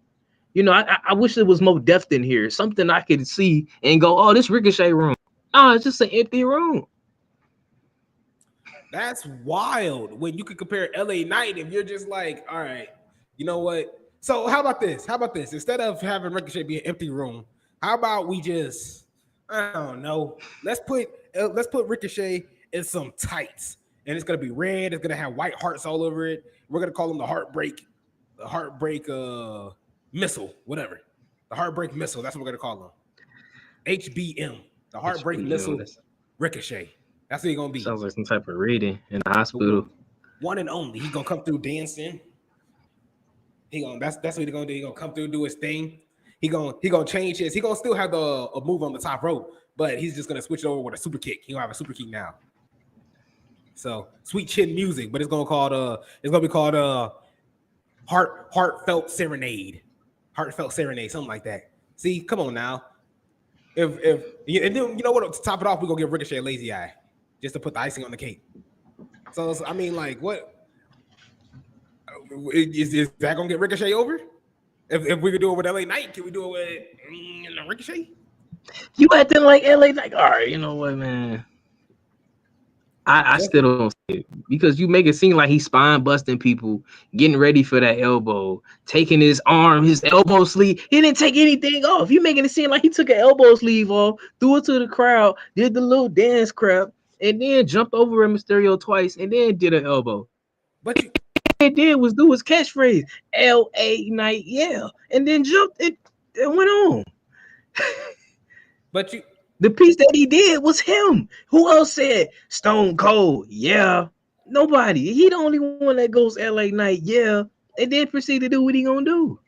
You know, I wish there was more depth in here. Something I could see and go, oh, this Ricochet room. Oh, it's just an empty room. That's wild when you could compare LA Knight if you're just like, all right, you know what? So how about this? Instead of having Ricochet be an empty room, how about we just, I don't know, let's put Ricochet in some tights, and it's gonna be red. It's gonna have white hearts all over it. We're gonna call him the Heartbreak Missile, whatever. The Heartbreak Missile. That's what we're gonna call him. HBM, the Heartbreak Missile Ricochet. That's what he's gonna be. Sounds like some type of reading in the hospital. One and only. He's gonna come through dancing. That's what he's gonna do. He's gonna come through, do his thing. He gonna change his. He gonna still have a move on the top rope, but he's just gonna switch it over with a super kick. He'll have a super kick now. So sweet chin music, but it's gonna be called Heartfelt Serenade. Heartfelt Serenade, something like that. See, come on now. And then you know what? To top it off, we're gonna give Ricochet a lazy eye, just to put the icing on the cake. So I mean, like, what is that gonna get Ricochet over? If we could do it with LA Knight, can we do it with Ricochet? You acting like LA Knight. All right, you know what, man? I still don't see it because you make it seem like he's spine busting people, getting ready for that elbow, taking his elbow sleeve. He didn't take anything off. You making it seem like he took an elbow sleeve off, threw it to the crowd, did the little dance crap, and then jumped over at Mysterio twice, and then did an elbow. But what he did was do his catchphrase, LA Knight, yeah, and then jumped it and went on. But the piece that he did was him. Who else said Stone Cold? Yeah. Nobody. He the only one that goes LA Knight, yeah, and then proceed to do what he gonna do.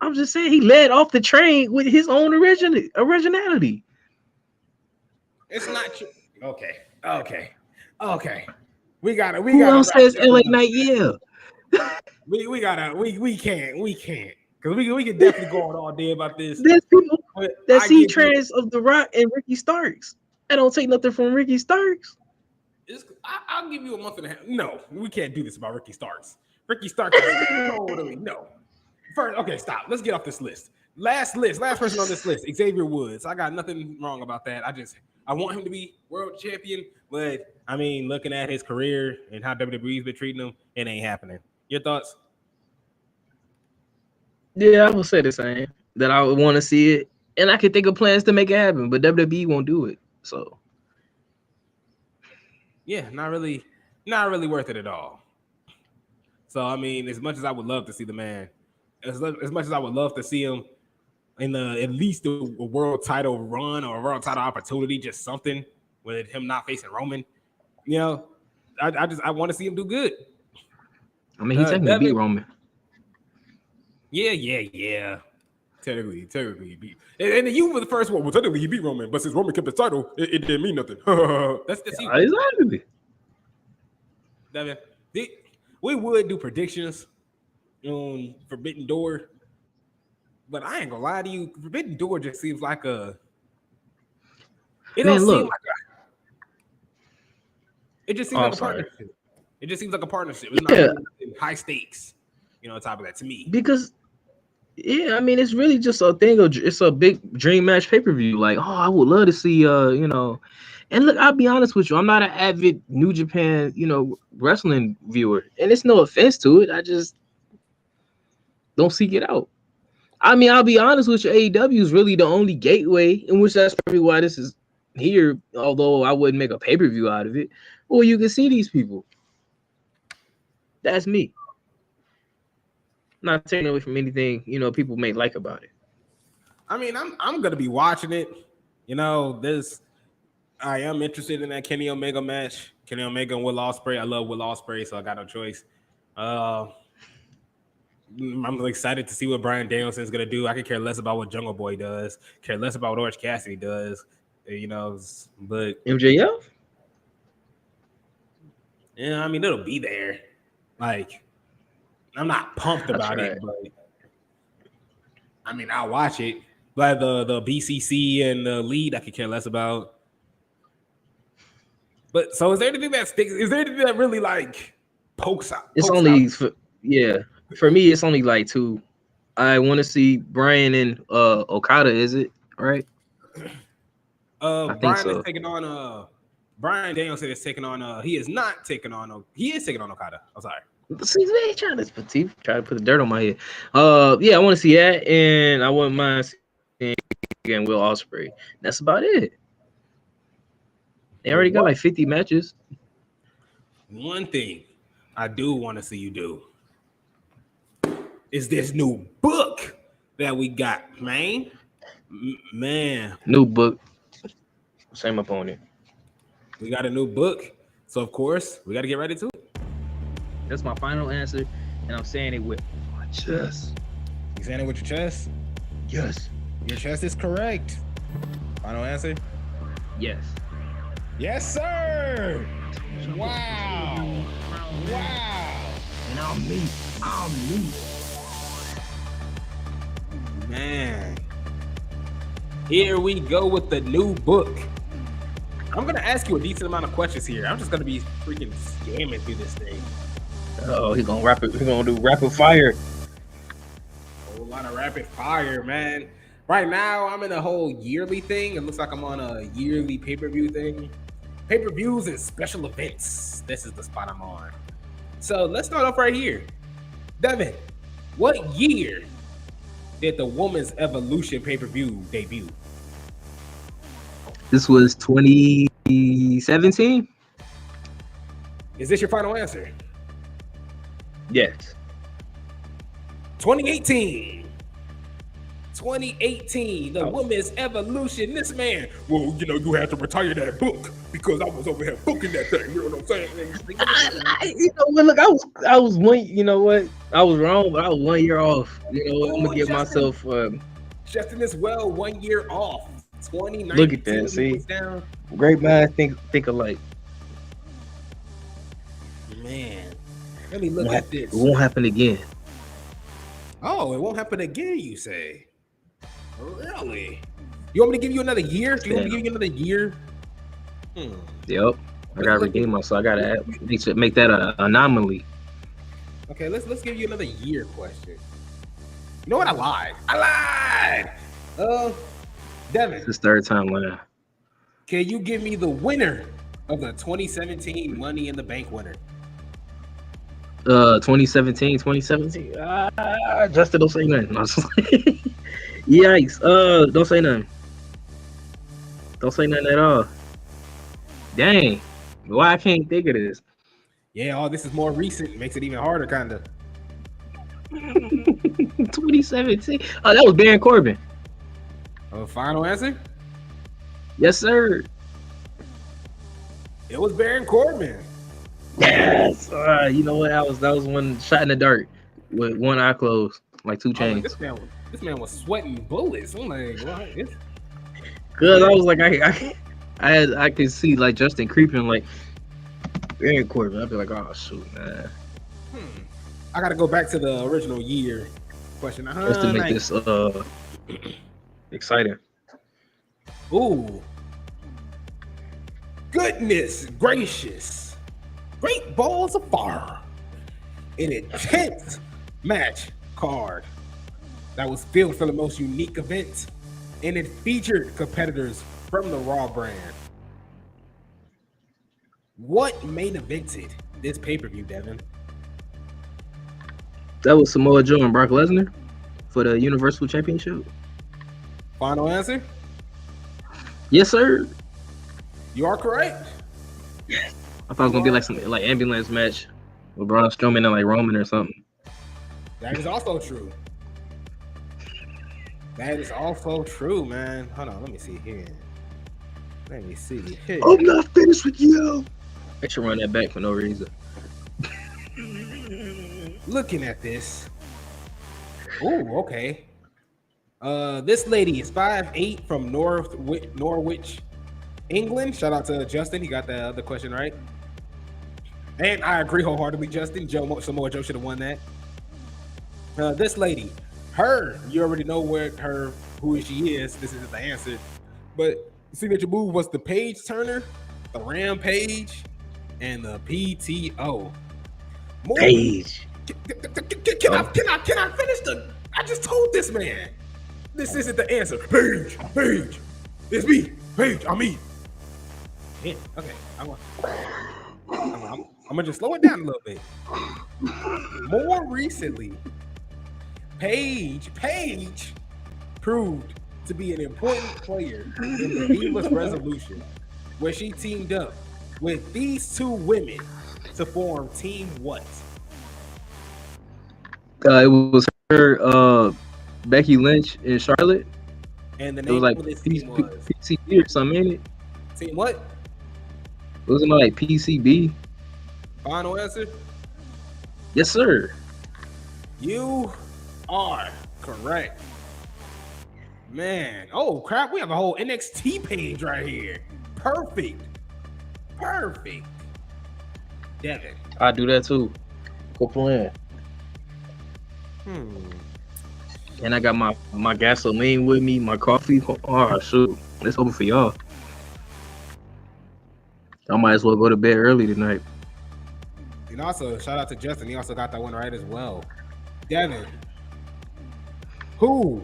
I'm just saying he led off the train with his own originality. It's not true. Okay. We gotta Who else wrap says this LA up. Knight, yeah? We can't because we can definitely go on all day about this. There's people But that I see give you, trends of The Rock and Ricky Starks. I don't take nothing from Ricky Starks. I'll give you a month and a half. No, we can't do this about Ricky Starks. Ricky Starks is totally no. First, okay, stop. Let's get off this list. Last person on this list, Xavier Woods. I got nothing wrong about that. I want him to be world champion, but I mean, looking at his career and how WWE's been treating him, it ain't happening. Your thoughts? Yeah, I will say the same. That I would want to see it, and I can think of plans to make it happen, but WWE won't do it. So Yeah, not really worth it at all. So I mean, as much as I would love to see the man, as much as I would love to see him in at least a world title run or a world title opportunity, just something with him not facing Roman, you know, I want to see him do good. I mean, he technically beat Roman. Yeah. Technically, he beat. And you were the first one. Well, technically, he beat Roman, but since Roman kept the title, it didn't mean nothing. That's the secret. Exactly. Devin, we would do predictions on Forbidden Door, but I ain't gonna lie to you. Forbidden Door just seems like a. It don't seem like a. It just seems like a partnership. It just seems like a partnership. It's not really high stakes, on top of that to me. Because, yeah, I mean, it's really just a thing. It's a big dream match pay-per-view. Like, oh, I would love to see, And look, I'll be honest with you. I'm not an avid New Japan, wrestling viewer. And it's no offense to it. I just don't seek it out. I mean, I'll be honest with you. AEW is really the only gateway, in which that's probably why this is here. Although I wouldn't make a pay-per-view out of it. Well, you can see these people. That's me. Not taking away from anything, people may like about it. I mean, I'm gonna be watching it. I am interested in that Kenny Omega match. Kenny Omega and Will Ospreay. I love Will Ospreay, so I got no choice. I'm excited to see what Bryan Danielson's gonna do. I could care less about what Jungle Boy does. Care less about what Orange Cassidy does. But MJF. Yeah, I mean it'll be there. Like, I'm not pumped about it, but I mean I'll watch it. But the BCC and the lead, I could care less about. But so, is there anything that sticks? Is there anything that really pokes out? It's only for me. It's only like two. I want to see Brian and Okada. Is it right? Brian is taking on Bryan Danielson is taking on he is not taking on he is taking on Okada. I'm sorry. See, they trying to put the dirt on my head. Yeah, I want to see that, and I wouldn't mind seeing again Will Ospreay. That's about it. They already got like 50 matches. One thing I do want to see you do is this new book that we got, man. New book. Same opponent. We got a new book. So, of course, we got to get ready to it. That's my final answer, and I'm saying it with my chest. You saying it with your chest? Yes. Your chest is correct. Final answer? Yes. Yes, sir. Wow. And I'm me. Man. Here we go with the new book. I'm going to ask you a decent amount of questions here. I'm just going to be freaking scamming through this thing. Oh, he's going to do rapid fire. A whole lot of rapid fire, man. Right now, I'm in a whole yearly thing. It looks like I'm on a yearly pay-per-view thing. Pay-per-views and special events. This is the spot I'm on. So let's start off right here. Devin, what year did the Women's Evolution pay-per-view debut? This was 2017. Is this your final answer? Yes. 2018. 2018, the women's evolution. This man, well, you have to retire that book because I was over here booking that thing. You know what I'm saying? Look, I was one. You know what? I was wrong, but I was 1 year off. I'm gonna give myself. Justin is 1 year off. 2019. Look at that. See, down. Great minds think alike. Man, let me look at this. It won't happen again. Oh, it won't happen again, you say? Really? You want me to give you another year? Do you want me to give you another year? Yep. I gotta redeem myself. I gotta make that an anomaly. Okay, let's give you another year question. You know what? I lied. Devin. It's his third time winner. Can you give me the winner of the 2017 Money in the Bank winner? 2017. Justin, don't say nothing. Yikes. Don't say nothing. Don't say nothing at all. Dang. Why I can't think of this? Yeah, this is more recent. It makes it even harder, kind of. 2017. Oh, that was Baron Corbin. Final answer? Yes, sir. It was Baron Corbin. Yes. You know what? That was one shot in the dark with one eye closed, like 2 Chainz. This man was sweating bullets. I'm like, what? Cause I was like, I could see like Justin creeping like Baron Corbin. I'd be like, oh shoot, man. I gotta go back to the original year question. Just to make this exciting. Ooh. Goodness gracious. Great balls of fire. An intense match card that was filled for the most unique event, and it featured competitors from the Raw brand. What main evented this pay-per-view, Devin? That was Samoa Joe and Brock Lesnar for the Universal Championship. Final answer? Yes, sir. You are correct. Yes. I thought it was gonna be like some ambulance match with Braun Strowman and like Roman or something. That is also true. That is also true, man. Hold on, let me see here. Let me see here. I'm not finished with you. I should run that back for no reason. Looking at this. Oh, okay. This lady is 5'8" from Norwich, England. Shout out to Justin. He got the other question right. And I agree wholeheartedly, Justin. Samoa Joe should have won that. This lady, you already know who she is. This isn't the answer. But the signature move was the Page Turner, the Rampage, and the PTO. Page. Can I finish I just told this man. This isn't the answer. Page. It's me. Page, I'm me. Yeah, okay. I'm gonna just slow it down a little bit. More recently, Paige proved to be an important player in the Divas Resolution, where she teamed up with these two women to form Team what? It was her, Becky Lynch and Charlotte. And the it name was like of this team was PCB or something, ain't it? Team what? Wasn't it like PCB? Final answer? Yes, sir. You are correct. Man, oh crap, we have a whole NXT page right here. Perfect. Devin. I do that too. Go plan. And I got my gasoline with me, my coffee. Oh shoot, it's over for y'all. I might as well go to bed early tonight. And also, shout out to Justin. He also got that one right as well. Devin. Who?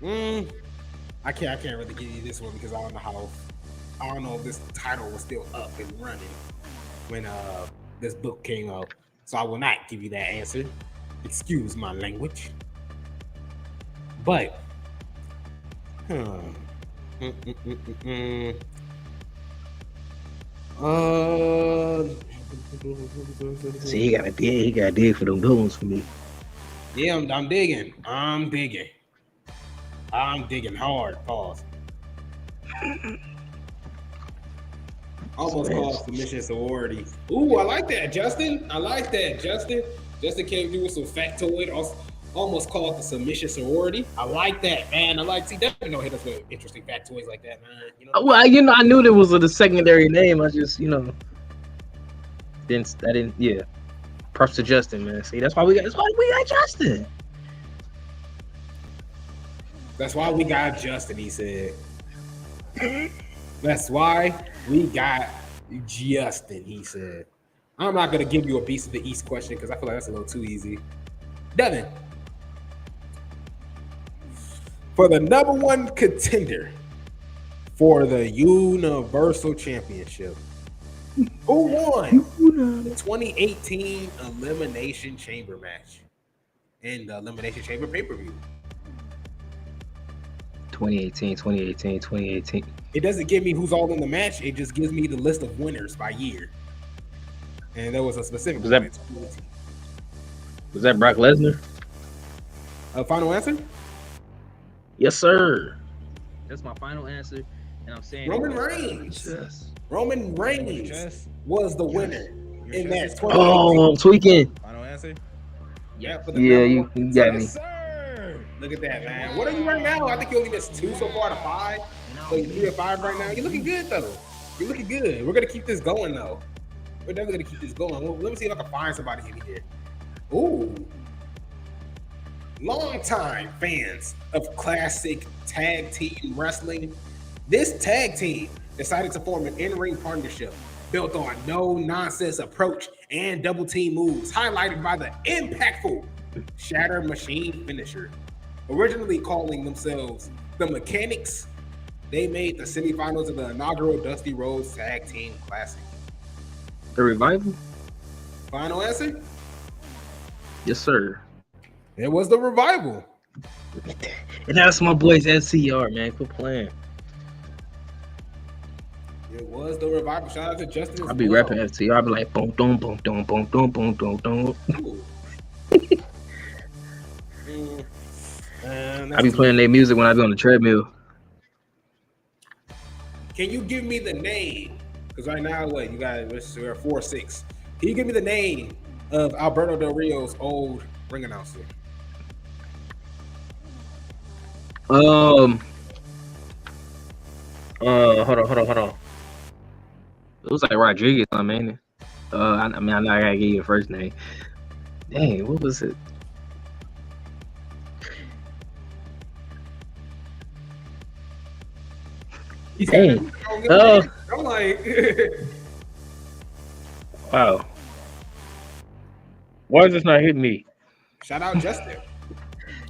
I can't really give you this one because I don't know if this title was still up and running when this book came out. So I will not give you that answer. Excuse my language. But see, he got a dig for them good ones for me. Yeah, I'm digging. I'm digging. I'm digging hard. Pause. Almost called submission sorority. Ooh, I like that, Justin. I like that, Justin. Justin came through with some factoid. Almost called the submission sorority. I like that, man. I like. See, definitely don't hit us with interesting factoids like that, man. You know. Well, I knew there was a secondary name. I just, didn't. Yeah. Props to Justin, man. See, that's why we got Justin. That's why we got Justin. He said. That's why we got Justin. He said. I'm not gonna give you a Beast of the East question because I feel like that's a little too easy. Devin, for the number one contender for the Universal Championship, who won the 2018 Elimination Chamber match and the Elimination Chamber pay-per-view? 2018. It doesn't give me who's all in the match. It just gives me the list of winners by year. And there was a specific one. Was that Brock Lesnar? Final answer? Yes, sir. That's my final answer. And I'm saying Roman Reigns. Yes. Roman Reigns was the winner in that 2018. Oh, I'm tweaking. Final answer? Yeah, You got me. Sir. Look at that, man. What are you right now? I think you only missed 2 so far to 5. So you're 3 or 5 right now. You're looking good, though. You're looking good. We're going to keep this going, though. We're definitely going to keep this going. Well, let me see if I can find somebody in here. Ooh. Longtime fans of classic tag team wrestling, this tag team decided to form an in-ring partnership built on no-nonsense approach and double team moves, highlighted by the impactful Shatter Machine finisher. Originally calling themselves the Mechanics, they made the semifinals of the inaugural Dusty Rhodes Tag Team Classic. The Revival? Final answer? Yes, sir. It was the Revival. And that's my boys SCR, man. Quit playing. It was the Revival. Shout out to Justin. I'll be rapping FTR. I'll be like, boom, boom, boom, boom, boom, boom, boom, boom, boom. I be playing their music when I be on the treadmill. Can you give me the name? Because right now, what you got? We're 4-6. Can you give me the name of Alberto Del Rio's old ring announcer? Hold on. It was like Rodriguez, I mean. I know I gotta give you the first name. Dang, what was it? Dang. I'm like, wow. Why is this not hitting me? shout out Justin.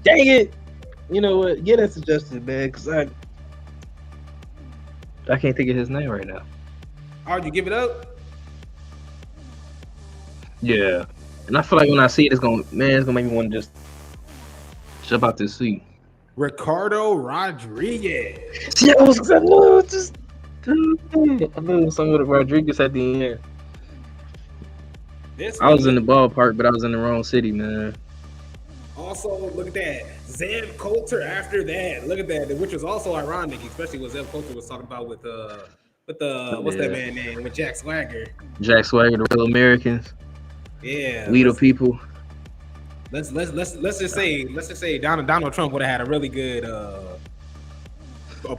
Dang it! You know what? Get that suggested, man, because I can't think of his name right now. Oh, you give it up? Yeah, and I feel like when I see it, it's gonna make me want to just jump out this seat. Ricardo Rodriguez. See, I knew it was something with Rodriguez at the end. I was in the ballpark, but I was in the wrong city, man. Also, look at that. Zeb Coulter after that. Look at that, which was also ironic, especially what Zeb Coulter was talking about with what's that man name? With Jack Swagger. Jack Swagger, the Real Americans. Yeah. We the people. Let's just say Donald Trump would have had a really good a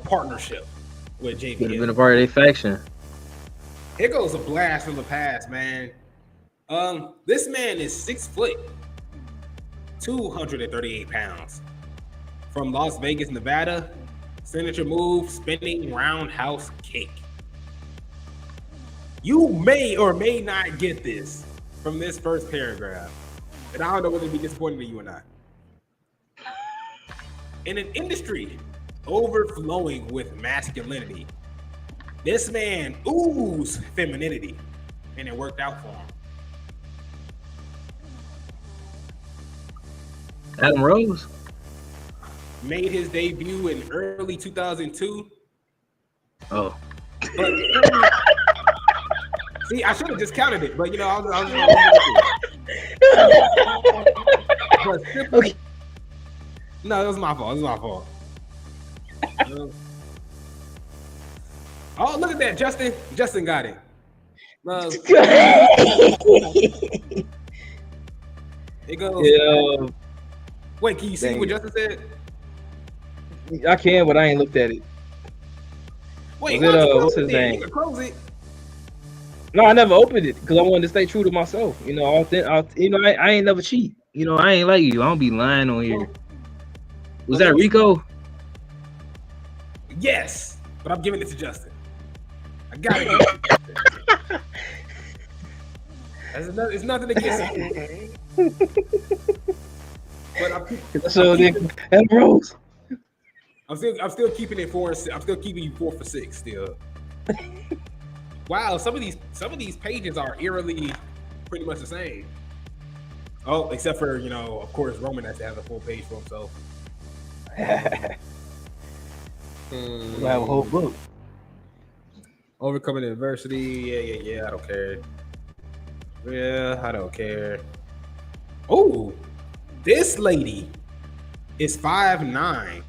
partnership with JBL. Would have been a part of their faction. Here goes a blast from the past, man. This man is 6 foot, 238 pounds. From Las Vegas, Nevada. Signature move, spinning roundhouse kick. You may or may not get this from this first paragraph. And I don't know whether to be disappointed in you or not. In an industry overflowing with masculinity, this man oozed femininity, and it worked out for him. Adam Rose made his debut in early 2002. Oh. But, see, I should have just counted it, but I was But simply, no, it was my fault. It was my fault. Oh, look at that, Justin. Justin got it. It goes. Yeah, Wait, can you see Dang what it. Justin said? I can, but I ain't looked at it. Wait, Was it, what's close his it? name? You can close it. No, I never opened it because I wanted to stay true to myself. You know, I ain't never cheat. You know, I ain't like you. I don't be lying on here. Was that Rico? Yes, but I'm giving it to Justin. I got it. It's nothing against it. But I'm still keeping it 4. I'm still keeping you 4 for 6 still. Wow, some of these pages are eerily pretty much the same. Oh, except for, of course, Roman has to have a full page for himself. We have a whole book. Overcoming adversity. Yeah. I don't care. Yeah, I don't care. Oh, this lady is 5'9"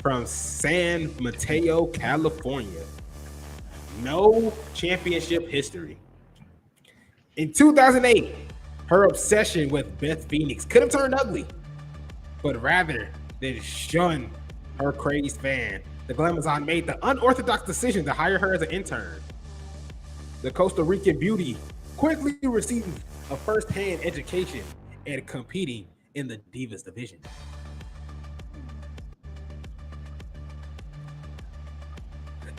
from San Mateo, California. No championship history. In 2008, her obsession with Beth Phoenix could have turned ugly, but rather than shun her crazed fan, the Glamazon made the unorthodox decision to hire her as an intern. The Costa Rican beauty quickly received a first-hand education and competing in the Divas division.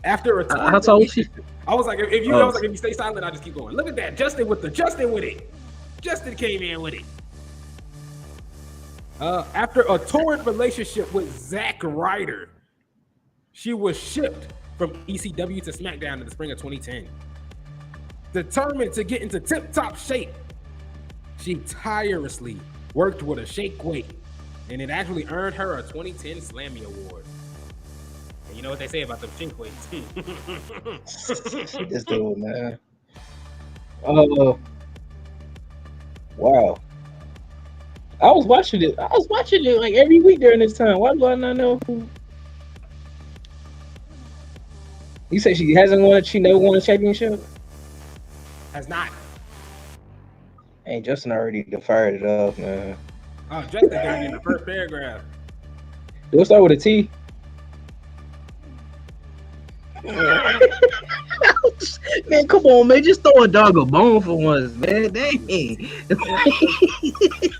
After a How tall is she? I was like, if you stay silent, I'll just keep going. Look at that, Justin with it. Justin came in with it. After a torrid relationship with Zack Ryder, she was shipped from ECW to SmackDown in the spring of 2010. Determined to get into tip-top shape, she tirelessly worked with a shake weight, and it actually earned her a 2010 Slammy Award. And you know what they say about them shake weights? This dude, man. Oh, wow. I was watching it like every week during this time. Why do I not know who? You say she never won a championship? Has not. Hey, Justin already fired it up, man. Oh, Justin got it in the first paragraph. Do it start with a T? Man, come on, man. Just throw a dog a bone for once, man. Dang.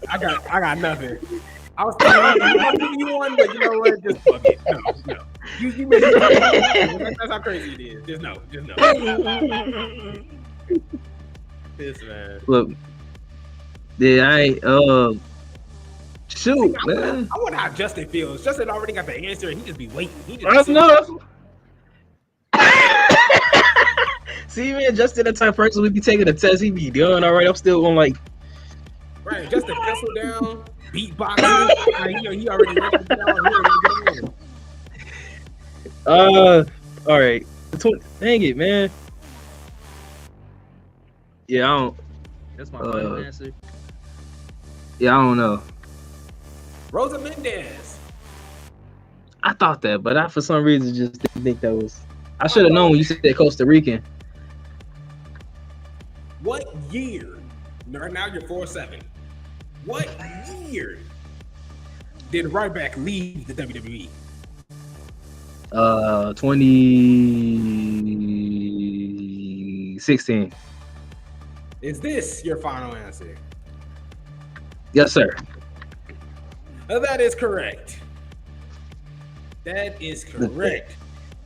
I got nothing. I was thinking you one, but you know what? Just fuck it. No. You made it. That's how crazy it is. Just no. This man. Look. Yeah, shoot, man. I wonder how Justin feels. Justin already got the answer, and he just be waiting. I know. See, man, Justin, the type of person we be taking a test, he be doing all right. I'm still going like, right, Justin pencil down, beatboxing. He already wrote it down. all right. Dang it, man. Yeah, I don't. That's my final answer. Yeah, I don't know. Rosa Mendez. I thought that, but I for some reason just didn't think that was. I should have known when you said Costa Rican. What year? Right now you're 4-7. What year did Ryback leave the WWE? 2016. Is this your final answer? Yes, sir. That is correct. That is correct.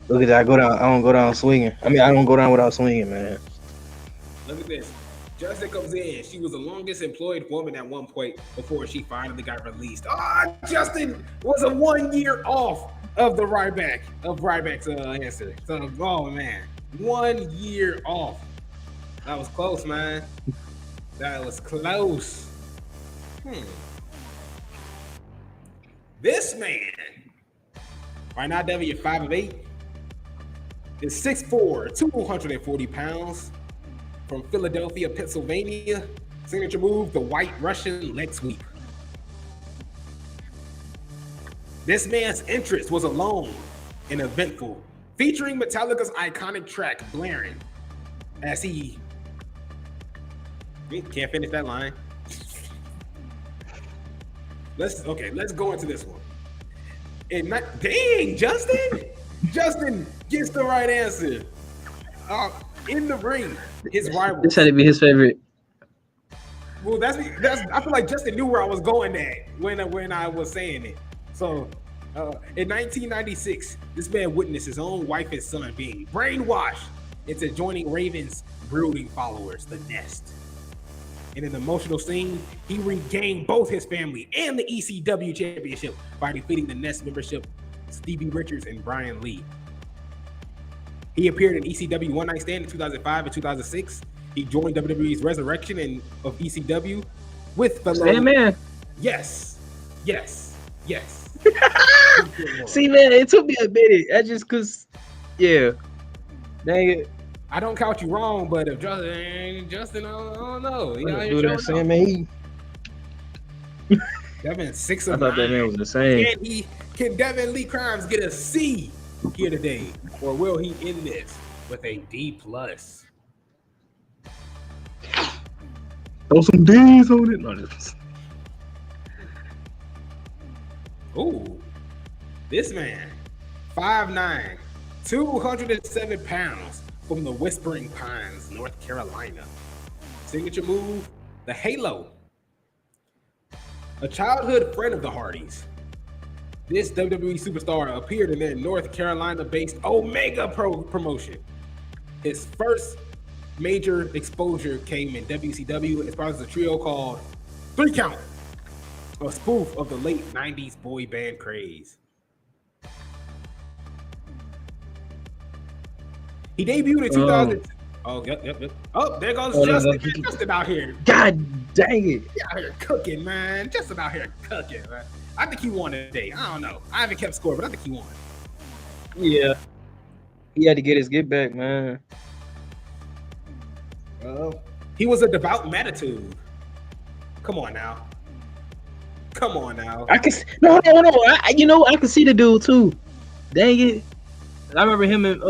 Look at that. I don't go down swinging. I mean, I don't go down without swinging, man. Look at this. Justin comes in. She was the longest employed woman at one point before she finally got released. Justin was a 1 year off of the Ryback's answer. So, oh man, 1 year off. That was close, man. That was close. This man, right now, W, 5'8", is 6'4", 240 pounds, from Philadelphia, Pennsylvania. Signature move, the White Russian leg sweep. This man's entrance was alone and eventful, featuring Metallica's iconic track blaring as he can't finish that line. Let's go into this one. Dang, Justin gets the right answer. In the ring, his rival. This had to be his favorite. Well, that's. I feel like Justin knew where I was going at when I was saying it. So, in 1996, this man witnessed his own wife and son being brainwashed into joining Raven's brooding followers, the Nest. In an emotional scene, he regained both his family and the ECW championship by defeating the Nest membership, Stevie Richards and Brian Lee. He appeared in ECW One Night Stand in 2005 and 2006. He joined WWE's Resurrection of ECW with fellow... Sandman. Yes. See, man, it took me a minute. I just cause, yeah. Dang it. I don't count you wrong, but if Justin, I don't know. You know, do that, Sandman. Devin 6 of I thought 9. that man was the same. Can Devin Lee Crimes get a C here today, or will he end this with a D+? Throw some D's on it. No, just... Ooh, this man, 5'9", 207 pounds, from the Whispering Pines, North Carolina. Signature move, the Halo. A childhood friend of the Hardys, this WWE superstar appeared in their North Carolina-based Omega promotion. His first major exposure came in WCW as part of a trio called 3 Count, a spoof of the late 90s boy band craze. He debuted in 2000. Oh, yep. Oh, there goes Justin. Justin out here. God dang it. He out here cooking, man. Justin out here cooking, man. I think he won today. I don't know. I haven't kept score, but I think he won. Yeah. He had to get his get back, man. Well, he was a devout Matitude. Come on now. I can no. I can see the dude too. Dang it. I remember him in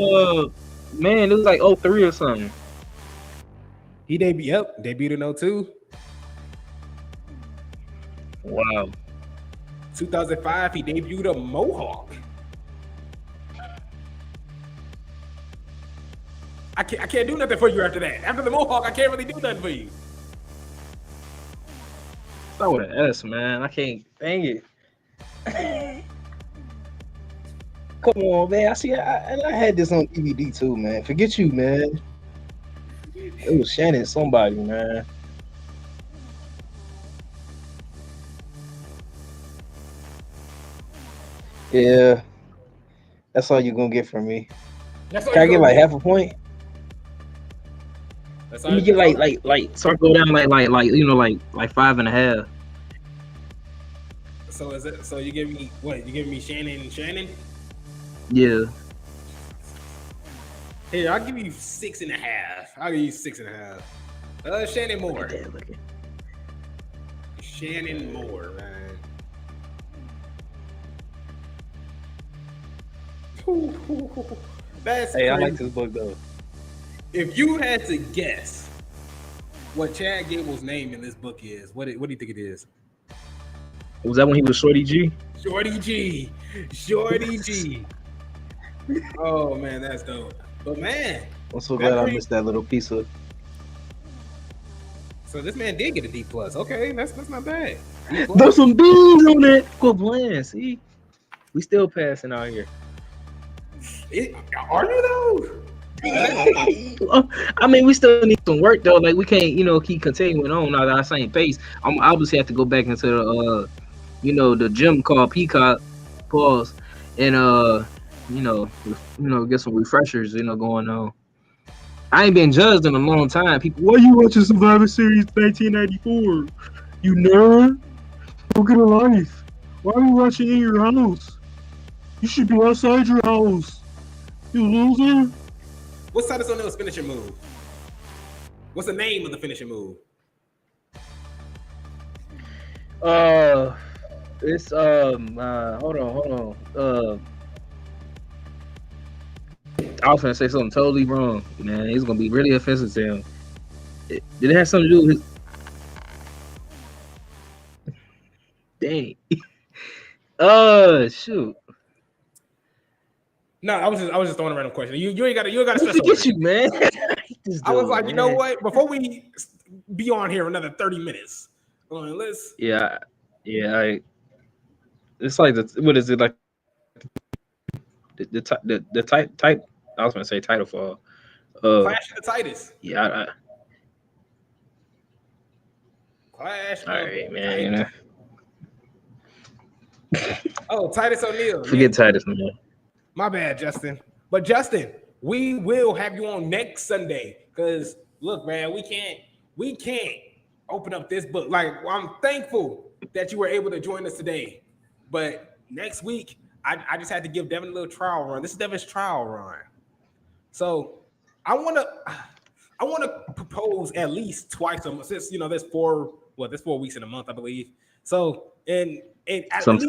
man, it was like 03 or something. He debuted in 02. Wow. 2005, he debuted a Mohawk. I can't do nothing for you after that. After the Mohawk, I can't really do nothing for you. Start with an S, man. I can't. Dang it. Come on, man. I had this on DVD too, man. Forget you, man. It was Shannon somebody, man. Yeah. That's all you're gonna get from me. Can I get like half a point? Let me get like start go down like 5.5. So is it? So you give me what? You give me Shannon? Yeah. Here, I'll give you 6.5. I'll give you 6.5. Shannon Moore. Shannon Moore, man. That's hey, crazy. I like this book though. If you had to guess what Chad Gable's name in this book is, what do you think it is? Was that when he was Shorty G? Shorty G. Oh man, that's dope. But man, I'm so glad I missed that little piece of. So this man did get a D+. Okay, that's not bad. There's some B's on that. Quit playing. See, we still passing out here. Are you though? I mean, we still need some work though. Like we can't, keep continuing on at our same pace. I'm obviously have to go back into the, the gym called Peacock, pause, and get some refreshers, going on. I ain't been judged in a long time. People, why you watching Survivor Series 1994? You nerd. Go get a life. Why are you watching in your house? You should be outside your house. You loser. What's Titus O'Neil's finishing move? What's the name of the finishing move? It's hold on. I was gonna say something totally wrong, man. It's gonna be really offensive to him. Did it have something to do with his? Dang. Shoot. No, I was just throwing a random question. You ain't got to stress Look over at you, man. I was like, you know what? Before we be on here another 30 minutes, let's. Yeah. It's like what is it like? The type. I was gonna say title fall. Clash of the Titans. Yeah. Clash. All right, man. Oh, Titus O'Neil. Forget Titus, man. My bad, Justin. But Justin, we will have you on next Sunday because look, man, we can't open up this book. Like, I'm thankful that you were able to join us today. But next week, I just had to give Devin a little trial run. This is Devin's trial run. So I wanna propose at least twice a month. Since there's 4 weeks in a month, I believe. So and at least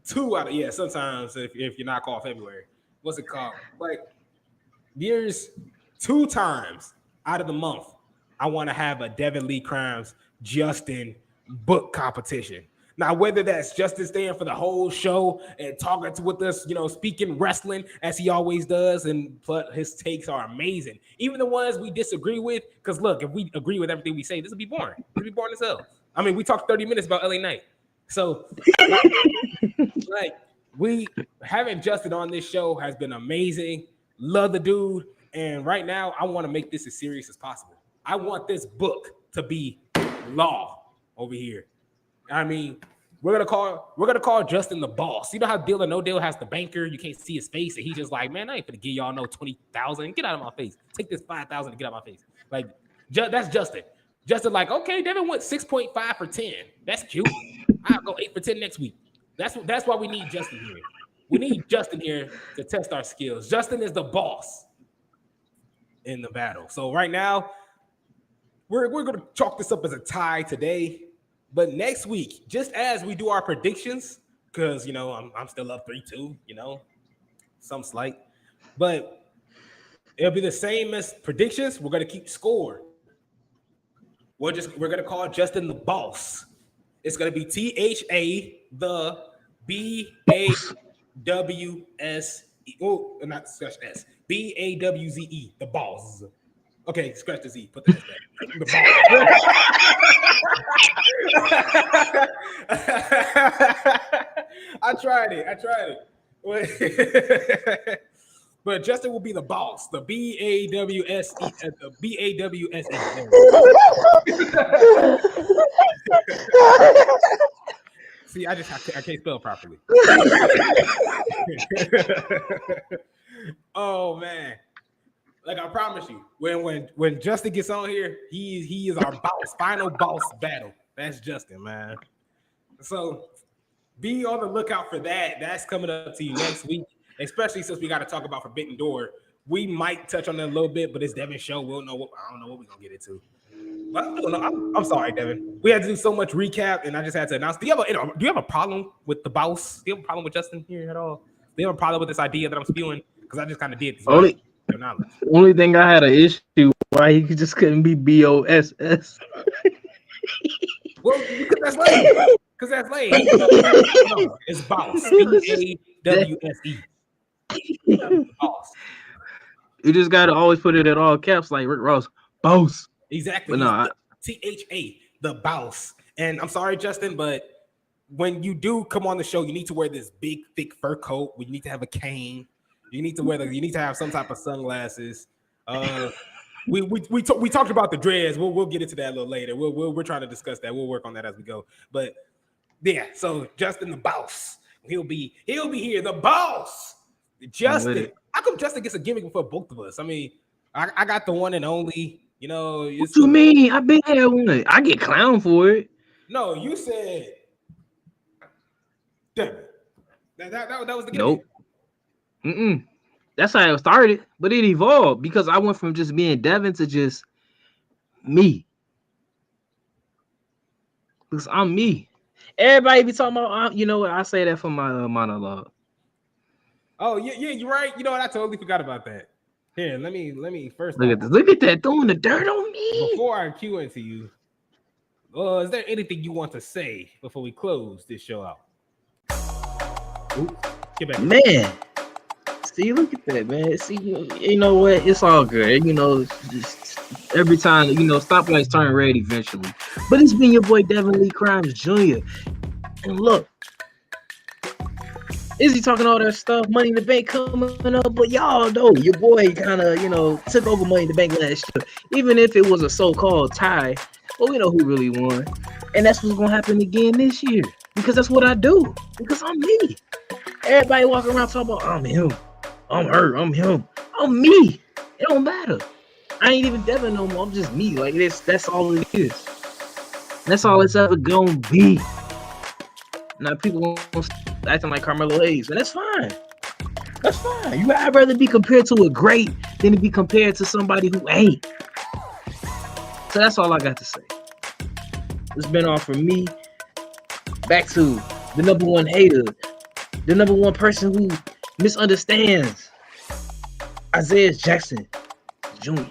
2 out of sometimes if you're not called February. What's it called? Like there's 2 times out of the month I want to have a Devin Lee Crimes Justin book competition. Now, whether that's Justin staying for the whole show and talking with us, speaking wrestling as he always does, and his takes are amazing. Even the ones we disagree with, because look, if we agree with everything we say, this would be boring. It'd be boring as hell. I mean, we talked 30 minutes about LA Knight. So, like, we having Justin on this show has been amazing. Love the dude. And right now, I want to make this as serious as possible. I want this book to be law over here. I mean, we're gonna call Justin the boss. You know how Deal or No Deal has the banker, you can't see his face, and he's just like, man, I ain't gonna give y'all no 20,000. Get out of my face. Take this 5,000 to get out of my face. Like, that's Justin. Justin, like, okay, Devin went 6.5 for 10. That's cute. I'll go 8 for 10 next week. That's why we need Justin here. We need Justin here to test our skills. Justin is the boss in the battle. So right now, we're gonna chalk this up as a tie today. But next week, just as we do our predictions, because I'm still up 3-2, some slight, but it'll be the same as predictions. We're gonna keep score. We're gonna call Justin the boss. It's gonna be THA the BAWS. Oh, not scratch S. BAWZE, the boss. Okay, scratch the Z. Put the S back. The boss. I tried it. But Justin will be the boss. The BAWSE. The BAWSE. See, I can't spell properly. Oh man. Like I promise you, when Justin gets on here, he is our boss, final boss battle. That's Justin, man. So be on the lookout for that. That's coming up to you next week, especially since we got to talk about Forbidden Door. We might touch on that a little bit, but it's Devin's show. I don't know what we're gonna get into. But I'm sorry, Devin. We had to do so much recap, and I just had to announce. Do you have a problem with the boss? Do you have a problem with Justin here at all? Do you have a problem with this idea that I'm spewing? Because I just kind of did. Only thing I had an issue why he just couldn't be BOSS. Well, because that's lame. No, it's boss. BAWSE. Boss. You just gotta always put it at all caps, like Rick Ross. Boss. Exactly. But no, THA, the boss. And I'm sorry, Justin, but when you do come on the show, you need to wear this big, thick fur coat. You need to have a cane. You need to have some type of sunglasses. We talked about the dreads. We'll get into that a little later. We're trying to discuss that. We'll work on that as we go. But yeah, so Justin the boss. He'll be here. The boss. Justin. How come Justin gets a gimmick for both of us? I mean, I got the one and only. What you mean? I been had one. I get clown for it. No, you said. Damn it. That was the gimmick. Nope. That's how it started, but it evolved because I went from just being Devin to just me. Because I'm me. Everybody be talking about, you know what? I say that for my monologue. Oh yeah, you're right. You know what? I totally forgot about that. Here, let me first Look off, at this. Look at that throwing the dirt on me. before I cue into you. Is there anything you want to say before we close this show out? Ooh, get back. Man, see, look at that, man. See, you know what? It's all good. You know, just every time, stoplights turn red eventually. But it's been your boy Devin Lee Crimes Jr. And look, Izzy talking all that stuff, Money in the Bank coming up, but y'all know your boy kind of, took over Money in the Bank last year. Even if it was a so-called tie, but we know who really won. And that's what's going to happen again this year. Because that's what I do. Because I'm me. Everybody walking around talking about, I'm him. I'm her. I'm him. I'm me. It don't matter. I ain't even Devin no more. I'm just me. Like this. That's all it is. That's all it's ever gonna be. Now people acting like Carmelo Hayes, and that's fine. That's fine. I'd rather be compared to a great than to be compared to somebody who ain't. So that's all I got to say. It's been all for me. Back to the number one hater, the number one person who misunderstands Isaiah Jackson Jr.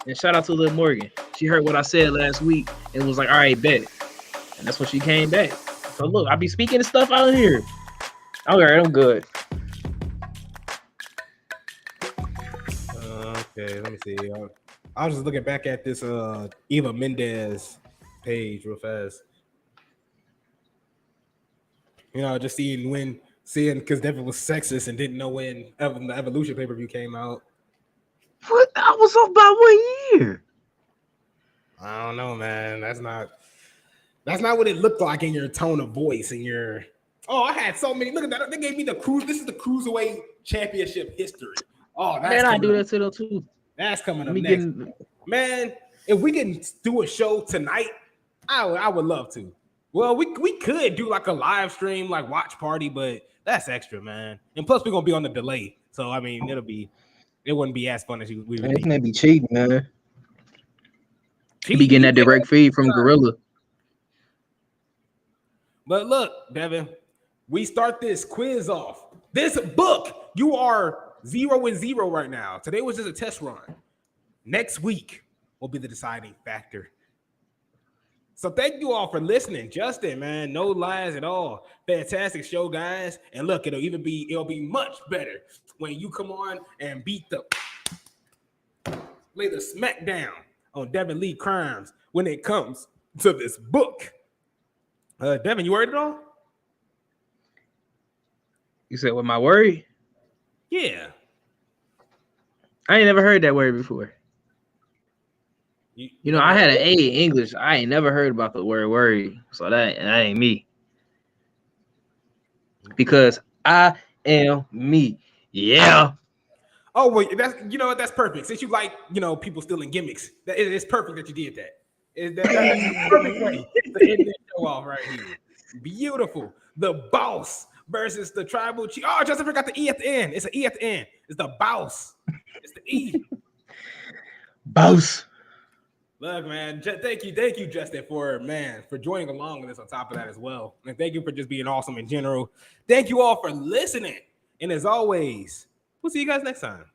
And shout out to Lil Morgan. She heard what I said last week and was like, all right, bet. And that's when she came back. So look, I be speaking the stuff out here. All right, I'm good. Okay, let me see. I was just looking back at this Eva Mendez page real fast. Just seeing because Devin was sexist and didn't know when the Evolution pay-per-view came out. What? I was off by 1 year. I don't know, man. That's not what it looked like in your tone of voice and your. Oh, I had so many. Look at that. They gave me the cruise. This is the Cruiserweight Championship history. Oh, that's I do that to them too. That's coming up next. Man, if we can do a show tonight, I would love to. Well, we could do like a live stream, like watch party, but that's extra, man. And plus, we're gonna be on the delay, so I mean, it wouldn't be as fun as we would. Man, it's gonna be cheating, man. Cheating, be getting that direct feed from Gorilla. But look, Devin, we start this quiz off. This book, you are 0-0 right now. Today was just a test run. Next week will be the deciding factor. So thank you all for listening. Justin, man, no lies at all. Fantastic show, guys. And look, it'll be much better when you come on and lay the smack down on Devin Lee Crimes when it comes to this book. Devin, you worried at all? You said, what my worry? Yeah. I ain't never heard that word before. I had an A in English. I ain't never heard about the word worry. So that ain't me. Because I am me. Yeah. Oh, well, that's perfect. Since you like, people stealing gimmicks, it's perfect that you did that. That's the perfect way to end this show off right here. Beautiful. The boss versus the tribal chief. Oh, Justin forgot the E at the end. It's an E at the end. It's the boss. It's the E. Boss. Look, man, thank you, Justin, for joining along with us on top of that as well. And thank you for just being awesome in general. Thank you all for listening. And as always, we'll see you guys next time.